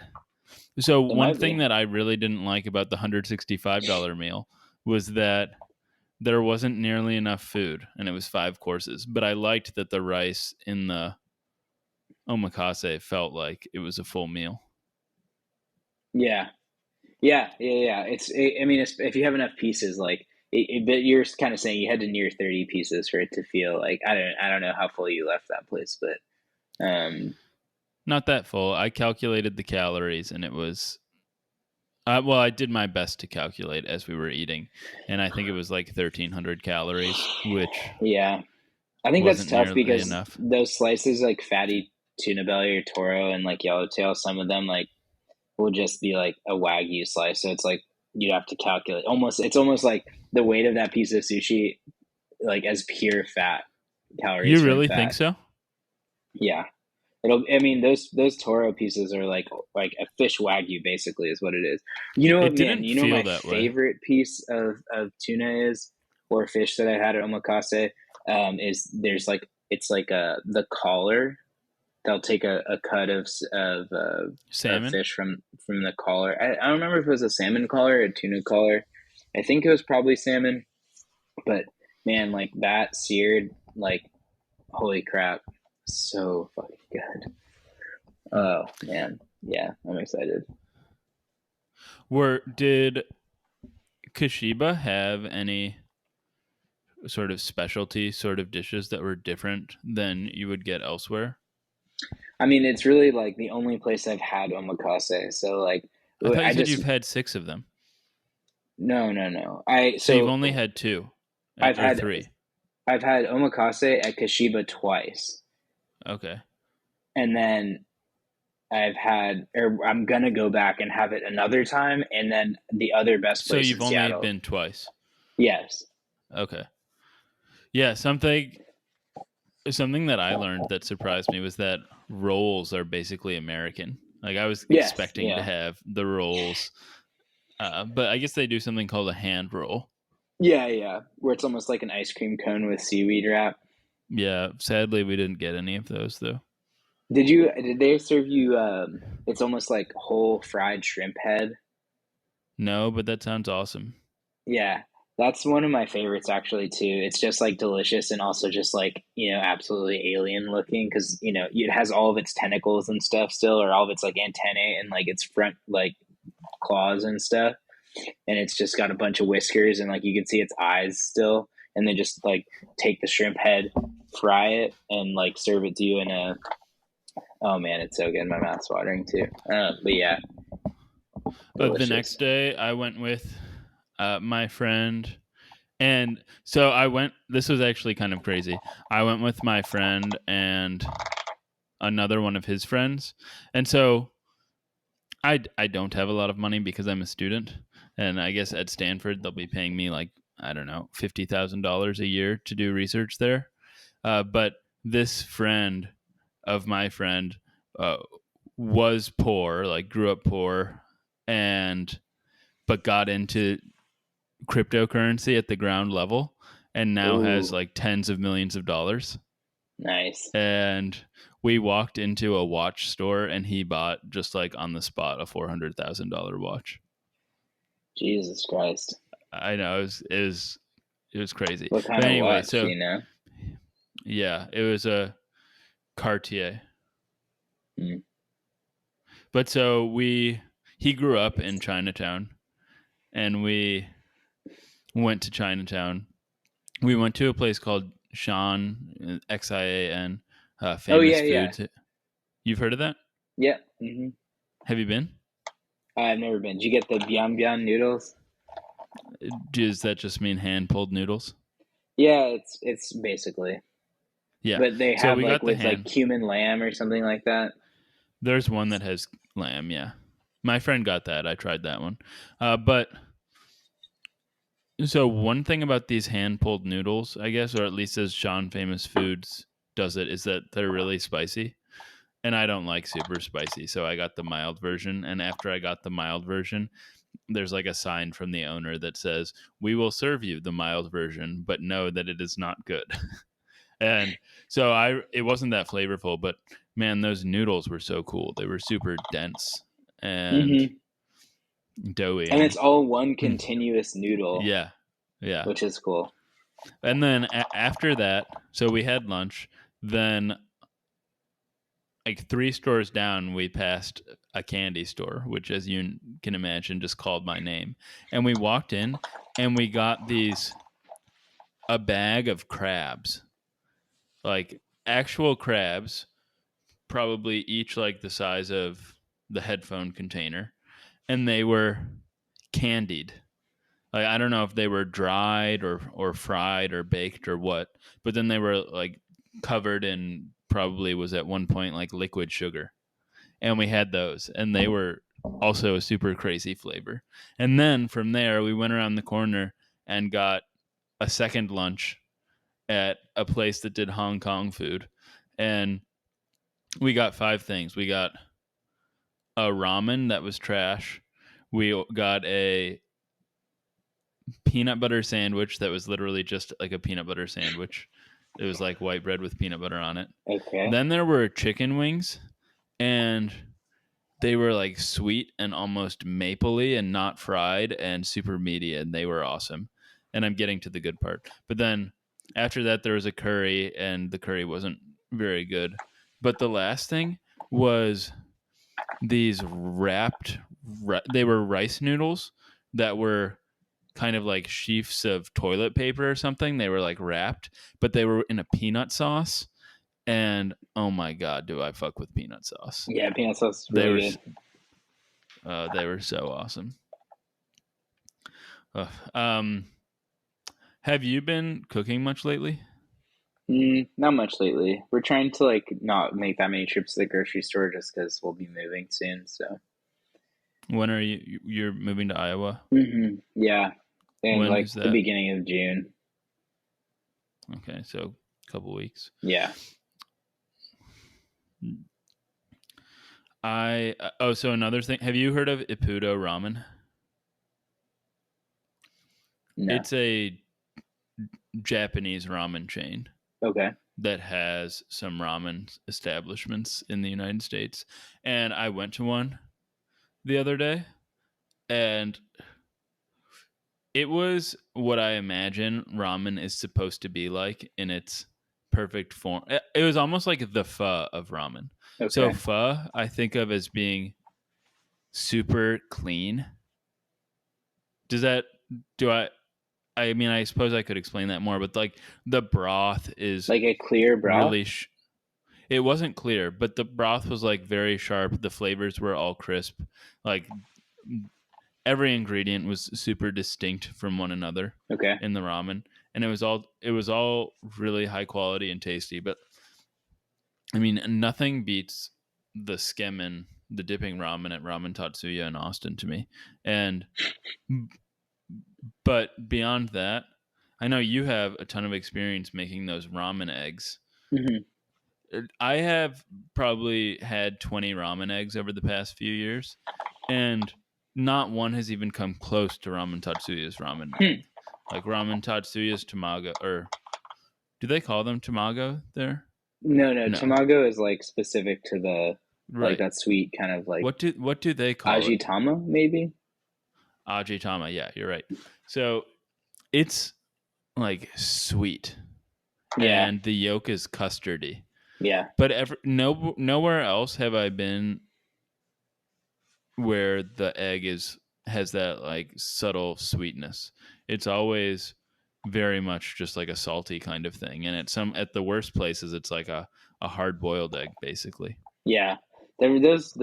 so It one might thing be. that I really didn't like about the $165 meal was that there wasn't nearly enough food, and it was 5 courses. But I liked that the rice in the omakase felt like it was a full meal. Yeah. Yeah. I mean, if you have enough pieces, like, but you're kind of saying you had to near 30 pieces for it to feel like I don't know how full you left that place, but Not that full. I calculated the calories, and it was well, I did my best to calculate as we were eating, and I think it was like 1,300 calories, which yeah, I think that's wasn't tough nearly because enough. those slices like fatty tuna belly or toro and like yellowtail, some of them like will just be like a wagyu slice, so it's like you'd have to calculate almost. It's almost like the weight of that piece of sushi, like as pure fat, calories You from really think fat. so? Yeah. I mean, those Toro pieces are like a fish wagyu, basically, is what it is. It Man, didn't feel my that way. favorite piece of tuna is, or fish that I had at omakase, is there's like it's like the collar. They'll take a cut of Salmon? fish from the collar. I don't remember if it was a salmon collar or a tuna collar. I think it was probably salmon, but man, like that seared, like holy crap, so fucking good. Hmm. Oh man, yeah, I'm excited. Did Kashiba have any sort of specialty sort of dishes that were different than you would get elsewhere? I mean, it's really like the only place I've had omakase. So like, I thought you I said just you've had 6 of them. no. I So you've so only had 2 I've or had 3. omakase at Kashiba twice, Okay. and then or I'm gonna go back and have it another time, and then the other best So place in you've only Seattle. been twice. Yes. Okay. Yeah, something something that I learned that surprised me was that rolls are basically American. Like I was Yes, expecting to yeah. have the rolls, but I guess they do something called a hand roll. Yeah, yeah. Where it's almost like an ice cream cone with seaweed wrap. Yeah, sadly we didn't get any of those though. Did they serve you it's almost like whole fried shrimp head? No, but that sounds awesome. Yeah. That's one of my favorites actually too. It's just like delicious and also just like, absolutely alien looking because, it has all of its tentacles and stuff still or all of its like antennae and like its front like claws and stuff. And it's just got a bunch of whiskers and like you can see its eyes still and they just like take the shrimp head, fry it and like serve it to you in a oh man, it's so good. My mouth's watering too. But yeah, The next delicious. day, I went with my friend, and so I went. This was actually kind of crazy. I went with my friend and another one of his friends, and so I don't have a lot of money because I'm a student, and I guess at Stanford they'll be paying me like I don't know $50,000 a year to do research there. But this friend of my friend uh, was poor, like grew up poor, and but got into cryptocurrency at the ground level, and now has Ooh, like tens of millions of dollars. nice. And we walked into a watch store, and he bought just like on the spot a $400,000 watch. Jesus Christ. I know it was crazy. What But kind of anyway, watch, do so you know? yeah, it was a Cartier. Hmm. But so he grew up in Chinatown, and we went to Chinatown. We went to a place called Xian, Xian, Oh famous yeah, yeah. foods. You've heard of that? Yeah. Hmm. Have you been? I've never been. Did you get the bian bian noodles? Does that just mean hand pulled noodles? Yeah, it's basically. Yeah. But they So have we like got the with like hand. cumin lamb or something like that. There's one that has lamb. Yeah. My friend got that. I tried that one. But so one thing about these hand pulled noodles, I guess, or at least as Sean Famous Foods does it, is that they're really spicy. And I don't like super spicy. So I got the mild version. And after I got the mild version, there's like a sign from the owner that says, "We will serve you the mild version, but know that it is not good." And so it wasn't that flavorful, but man, those noodles were so cool. They were super dense and Hmm. doughy, And it's and all one continuous noodle, yeah, yeah. which is cool. And then after that, so we had lunch. Then like three stores down, we passed a candy store, which, as you can imagine, just called my name. And we walked in, and we got a bag of crabs, like actual crabs, probably each like the size of the headphone container, and they were candied. Like I don't know if they were dried or fried or baked or what, but then they were like covered in probably was at one point like liquid sugar. And we had those, and they were also a super crazy flavor. And then from there we went around the corner and got a second lunch at a place that did Hong Kong food. And we got five things. We got a ramen that was trash. We got a peanut butter sandwich that was literally just like a peanut butter sandwich. It was like white bread with peanut butter on it. Okay. Then there were chicken wings, and they were like sweet and almost mapley and not fried and super meaty, and they were awesome. And I'm getting to the good part. But then after that, there was a curry, and the curry wasn't very good. But the last thing was these they were rice noodles that were kind of like sheafs of toilet paper or something. They were like wrapped, but they were in a peanut sauce. And oh my god, do I fuck with peanut sauce? Yeah, peanut sauce is They really were good. they were so awesome. Ugh. Have you been cooking much lately? Not much lately. We're trying to like not make that many trips to the grocery store just because we'll be moving soon. So, When are you're moving to Iowa? yeah, and When like is the that? beginning of June. Okay, so couple weeks. Yeah. So another thing, have you heard of Ippudo Ramen? No. It's a Japanese ramen chain Okay. that has some ramen establishments in the United States. And I went to one the other day, and it was what I imagine ramen is supposed to be like in its perfect form. It was almost like the pho of ramen. So Okay. pho I think of as being super clean. Does that do I mean, I suppose I could explain that more, but like the broth is Like a clear broth? really it wasn't clear, but the broth was like very sharp. The flavors were all crisp. Like every ingredient was super distinct from one another Okay. in the ramen, and it was all really high quality and tasty. But I mean, nothing beats the skimmin, the dipping ramen at Ramen Tatsuya in Austin to me. And but beyond that, I know you have a ton of experience making those ramen eggs. Hmm. I have probably had 20 ramen eggs over the past few years, and not one has even come close to Ramen Tatsuya's ramen Hmm. egg. Like Ramen Tatsuya's tamago, or do they call them tamago there? No, no. No. Tamago is like specific to the like Right. that sweet kind of like What do they call it? ajitama, maybe? Ajitama. Yeah, you're right. So it's like sweet, Yeah. and the yolk is custardy. Yeah. But nowhere else have I been where the egg has that like subtle sweetness. It's always very much just like a salty kind of thing. And at the worst places it's like a hard boiled egg basically. Yeah. There were those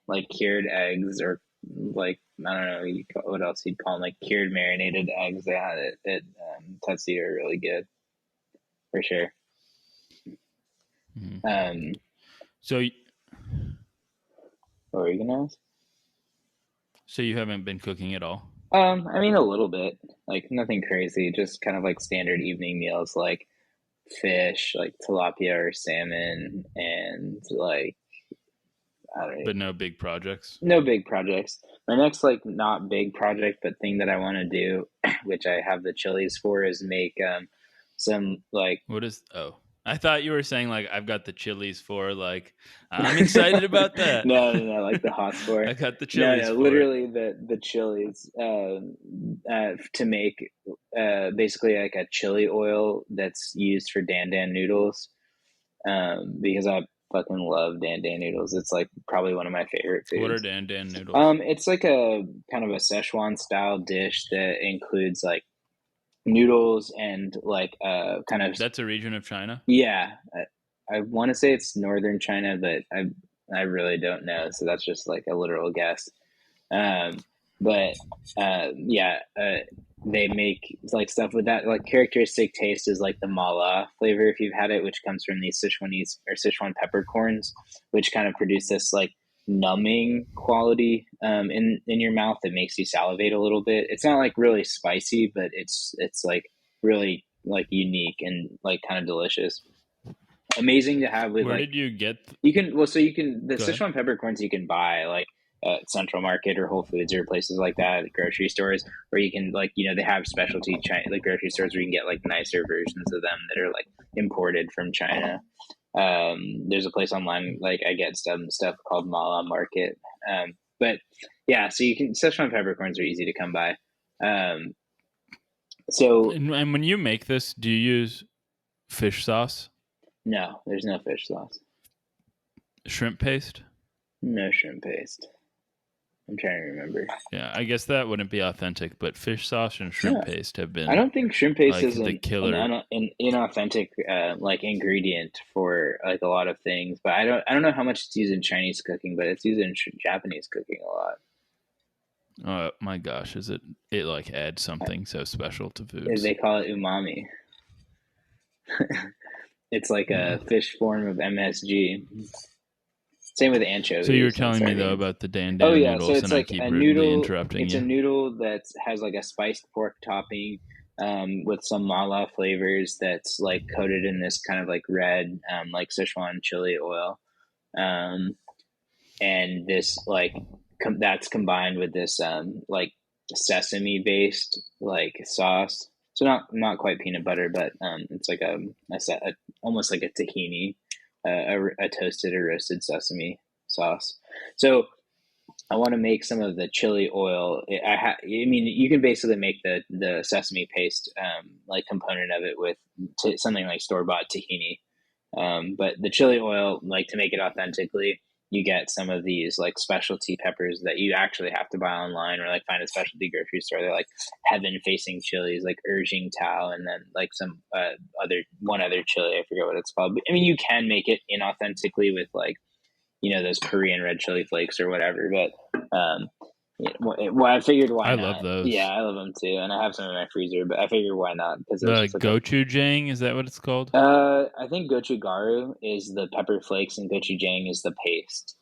like cured eggs or like I don't know what else you'd call them, like cured marinated eggs they had at Tetsuya are really good for sure. Mhm. Um, So what were you gonna ask? so you haven't been cooking at all? I mean a little bit, like nothing crazy, just kind of like standard evening meals like fish, like tilapia or salmon, and like I don't know, But no big projects? no big projects. My next like not big project, but thing that I want to do, which I have the chilies for, is make some like What is I thought you were saying like I've got the chilies for like I'm excited about that. no, like the hots for. I got the No, chilies no, for it. literally the chilies to make basically like a chili oil that's used for dan dan noodles. Because I fucking love dan dan noodles. It's like probably one of my favorite What are foods. Dan Dan noodles? It's like a kind of a Szechuan style dish that includes like noodles and like kind of That's a region of China? yeah. I want to say it's northern China, but I really don't know. So that's just like a literal guess. Um, but yeah, they make like stuff with that like characteristic taste is like the mala flavor if you've had it, which comes from these Sichuanese or Sichuan peppercorns, which kind of produce this like numbing quality in your mouth that makes you salivate a little bit. It's not like really spicy, but it's like really like unique and like kind of delicious. Amazing to have with Where like did you get you can so you can the Go ahead. Sichuan peppercorns you can buy like at Central Market or Whole Foods or places like that, grocery stores, or you can like they have specialty China like grocery stores where you can get like nicer versions of them that are like imported from China. There's a place online like I get some stuff called Mala Market. But yeah, so you can Sichuan peppercorns are easy to come by. Um, so And when you make this, do you use fish sauce, no, there's no fish sauce, shrimp paste? no shrimp paste. I'm trying to remember. Yeah, I guess that wouldn't be authentic, but fish sauce and No, shrimp paste have I been don't think shrimp paste like is the killer. an inauthentic like ingredient for like a lot of things. But I don't know how much it's used in Chinese cooking, but it's used in Japanese cooking a lot. Oh my gosh, it like adds something so special to They foods. call it umami. It's like Yeah. a fish form of MSG. Same with So you were anchovies and telling me though sardines. about the Dan Oh Dan yeah, so noodles, it's and I like keep a rudely noodle. interrupting It's a you. noodle that has like a spiced pork topping with some mala flavors that's like coated in this kind of like red, like Sichuan chili oil. Um, and this like that's combined with this like sesame based like sauce. So not quite peanut butter, but it's like a almost like a tahini, a toasted or roasted sesame sauce. So I want to make some of the chili oil. I mean, you can basically make the sesame paste like component of it with something like store bought tahini. But the chili oil, like to make it authentically, you get some of these like specialty peppers that you actually have to buy online or like find a specialty grocery store. They're like heaven facing chilies, like Urging Tao, and then like some other chili. I forget what it's called. But, I mean, you can make it inauthentically with like those Korean red chili flakes or whatever. But well, I figured why I love not? Yeah, those. I love them too, and I have some in my freezer. But I figured why not? Because it's The just like a gochujang, is that what it's called? I think gochugaru is the pepper flakes and gochujang is the paste.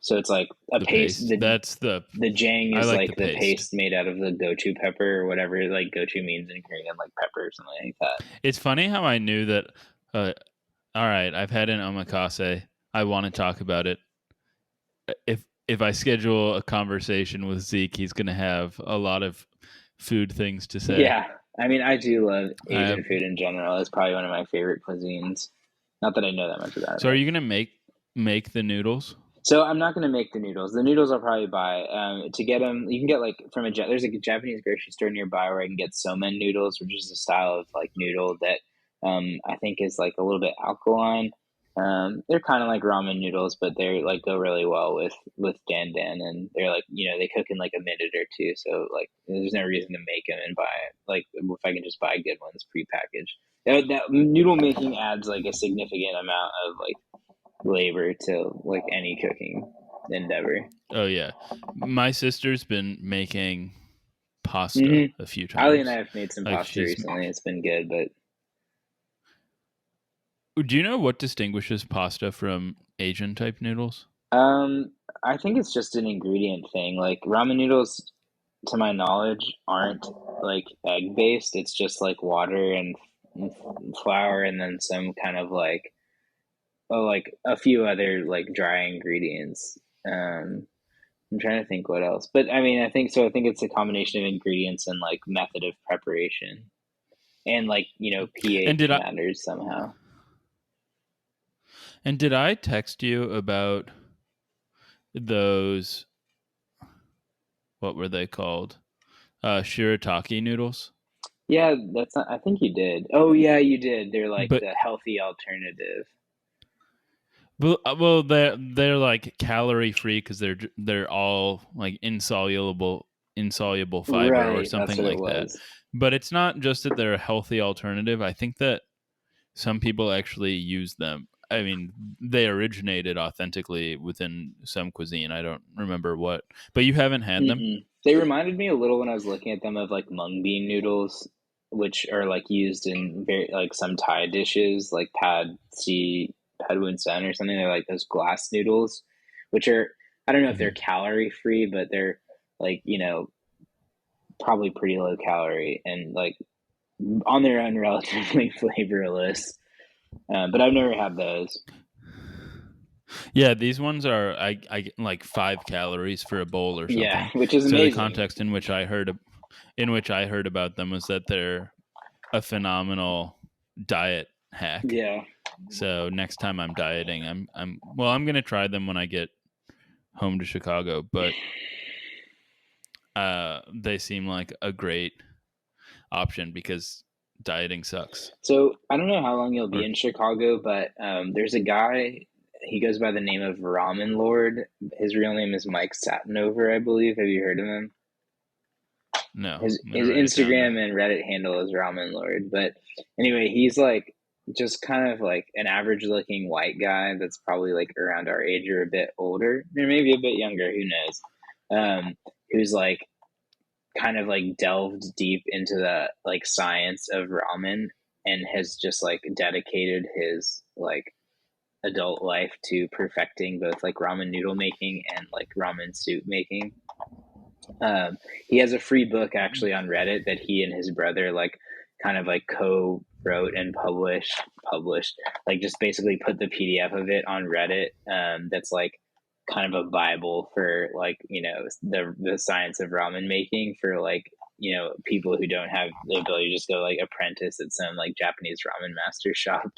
So it's like a The paste. paste. The jang I is like the like the paste. paste made out of the gochu pepper or whatever like gochu means in Korean, like pepper or something like that. It's funny how I knew that. Uh, all right, I've had an omakase. I want to talk about it. If I schedule a conversation with Zeke, he's going to have a lot of food things to say. Yeah, I mean, I do love Asian Um, food in general. It's probably one of my favorite cuisines. Not that I know that much about so, are it. you going to make the noodles? So I'm not going to make the noodles. The noodles I'll probably buy. To get them, you can get like from there's a Japanese grocery store nearby where I can get somen noodles, which is a style of like noodle that I think is like a little bit alkaline. They're kind of like ramen noodles, but they're like go really well with dan dan, and they're like they cook in like a minute or two. So like there's no reason to make them and buy it. Like if I can just buy good ones prepackaged. That noodle making adds like a significant amount of like labor to like any cooking endeavor. Oh yeah, my sister's been making pasta Mm-hmm. a few Ali and I times. have made some Like pasta she's. recently. It's been good, but Do you know what distinguishes pasta from Asian type noodles? um, I think it's just an ingredient thing. Like ramen noodles, to my knowledge, aren't like egg based. It's just like water and flour, and then some kind of like a few other like dry ingredients. I'm trying to think what else, but I mean, I think so. I think it's a combination of ingredients and like method of preparation, and like And pH did I matters somehow. and did I text you about those, what were they called? Shirataki noodles. Yeah, that's not. I think you did. Oh yeah, you did. They're like But the healthy alternative. well, they're like calorie free because they're all like insoluble fiber or Right, that's something what it like that. was. But it's not just that they're a healthy alternative. I think that some people actually use them. I mean, they originated authentically within some cuisine. I don't remember what, but you haven't had them? Mm-mm. They reminded me a little when I was looking at them of like mung bean noodles, which are like used in very like some Thai dishes, like pad woon sen or something. They're like those glass noodles, which are I don't know if they're Hmm. calorie free, but they're like probably pretty low calorie and like on their own relatively flavorless. But I've never had those. Yeah, these ones are I get like 5 calories for a bowl or Yeah, something. which is So the amazing. context in which I heard about them was that they're a phenomenal diet hack. Yeah. So next time I'm dieting, I'm gonna try them when I get home to Chicago. But they seem like a great option because dieting sucks. So I don't know how long you'll be Or in Chicago, but there's a guy. He goes by the name of Ramen Lord. His real name is Mike Satinover, I believe. Have you heard of him? no, I'm His gonna write it down now. Instagram and Reddit handle is Ramen Lord. But anyway, he's like just kind of like an average looking white guy that's probably like around our age or a bit older, or maybe a bit younger. Who knows? Who's like kind of like delved deep into the like science of ramen and has just like dedicated his like adult life to perfecting both like ramen noodle making and like ramen soup making. He has a free book actually on Reddit that he and his brother like kind of like co-wrote and published, like just basically put the PDF of it on Reddit. That's like kind of a Bible for like, you know, the science of ramen making for like, you know, people who don't have the ability to just go like apprentice at some like Japanese ramen master shop.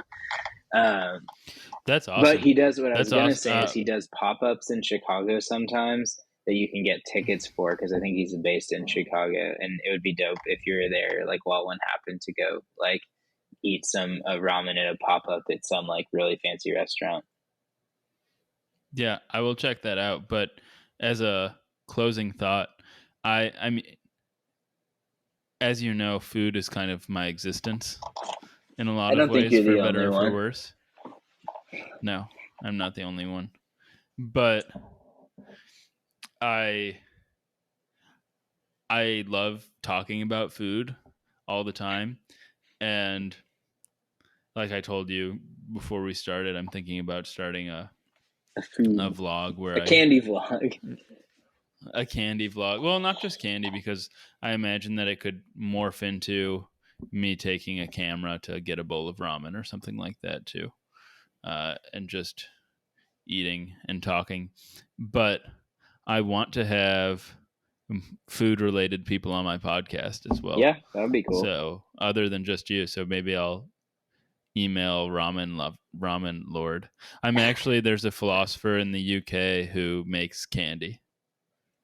That's But awesome. he does, what I was That's going to awesome. say is he does pop-ups in Chicago sometimes that you can get tickets for, because I think he's based in Chicago, and it would be dope if you were there like while one happened to go like eat some ramen in a pop-up at some like really fancy restaurant. Yeah, I will check that out. But as a closing thought, I mean, as you know, food is kind of my existence in a I lot of don't think ways, you're for the better only or for one. worse. No, I'm not the only one. But I love talking about food all the time. And like I told you before we started, I'm thinking about starting a vlog where A candy vlog. a candy vlog. Well, not just candy, because I imagine that it could morph into me taking a camera to get a bowl of ramen or something like that too, and just eating and talking. But I want to have food related people on my podcast as well. Yeah, that would be cool. So other than just you, so maybe I'll email Ramen Lord. There's a philosopher in the UK who makes candy.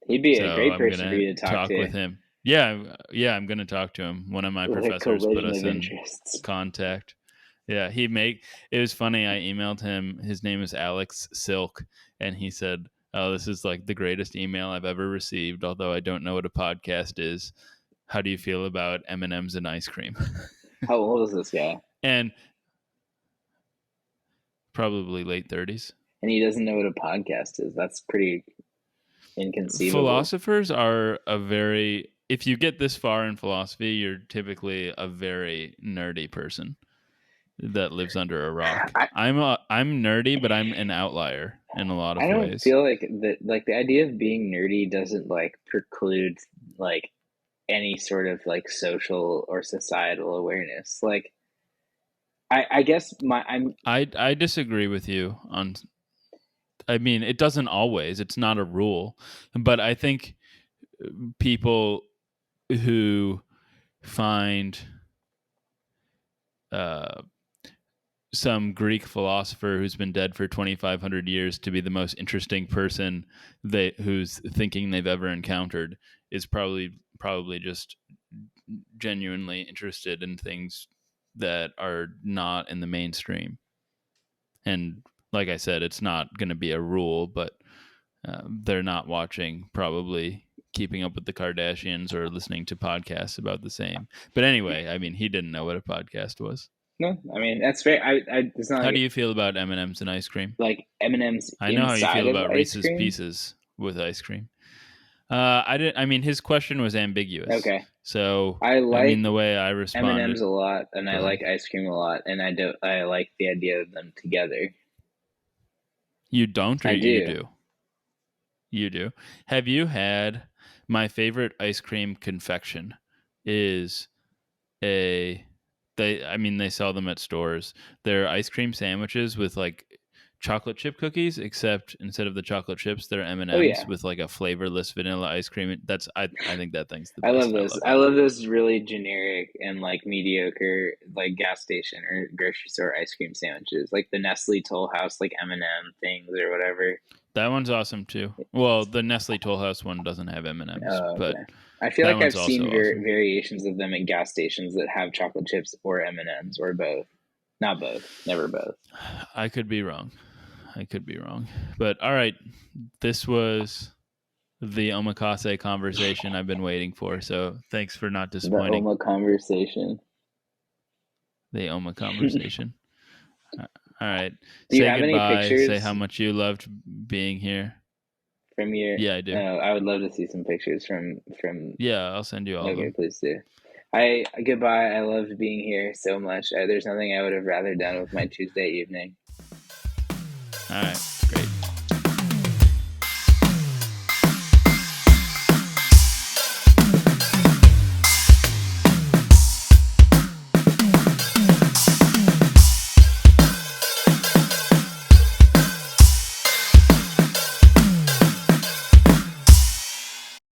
He'd be a So great I'm person for gonna you to talk talk to. with him. Yeah, I'm gonna talk to him. One of my With a professors put collision us of in interests. contact. Yeah, it was funny. I emailed him. His name is Alex Silk, and he said, "Oh, this is like the greatest email I've ever received. Although I don't know what a podcast is. How do you feel about M&Ms and ice cream?" How old is this guy? And probably late 30s. And he doesn't know what a podcast is. That's pretty inconceivable. Philosophers are if you get this far in philosophy, you're typically a very nerdy person that lives under a rock. I, I'm nerdy, but I'm an outlier in a lot I of don't ways. feel like the idea of being nerdy doesn't like preclude like any sort of like social or societal awareness. Like I guess I disagree with you on. I mean, it doesn't always. It's not a rule, but I think people who find uh, some Greek philosopher who's been dead for 2,500 years to be the most interesting person who's thinking they've ever encountered is probably just genuinely interested in things that are not in the mainstream. And like I said, it's not going to be a rule, but they're not watching probably Keeping Up with the Kardashians or listening to podcasts about the same. But anyway, I mean, he didn't know what a podcast was. no, I mean that's fair. It's not How do like you feel about M&Ms and ice cream? M&Ms I know how you inside feel of about ice Reese's cream. Pieces with ice cream. I didn't. I mean, his question was ambiguous. Okay, So, I I mean, like the way I M&Ms responded. a lot, and Go I ahead. like ice cream a lot, and I like the idea of them together. You don't, or I you do. do? You do. Have you had my favorite ice cream confection? Is a they sell them at stores. They're ice cream sandwiches with like chocolate chip cookies, except instead of the chocolate chips, they're Oh M&Ms yeah, with like a flavorless vanilla ice cream. I think that thing's the I love best. I those. love I it. love those really generic and like mediocre like gas station or grocery store ice cream sandwiches, like the Nestle Toll House like M&M things or whatever. That one's awesome too. Well, the Nestle Toll House one doesn't have M&Ms, Oh, but okay. I feel that like one's I've also seen awesome. variations of them at gas stations that have chocolate chips or M&Ms or both. Not both. Never both. I could be wrong. But all right, this was the omakase conversation I've been waiting for. So thanks for not The disappointing. Oma conversation. The Oma conversation. All right. Do you Say have any goodbye. Say how pictures much you loved being here. from your? Yeah, I do. I would love to see some pictures from. Yeah, I'll send you all of Okay, them. please do. I goodbye. I loved being here so much. There's nothing I would have rather done with my Tuesday evening. All right.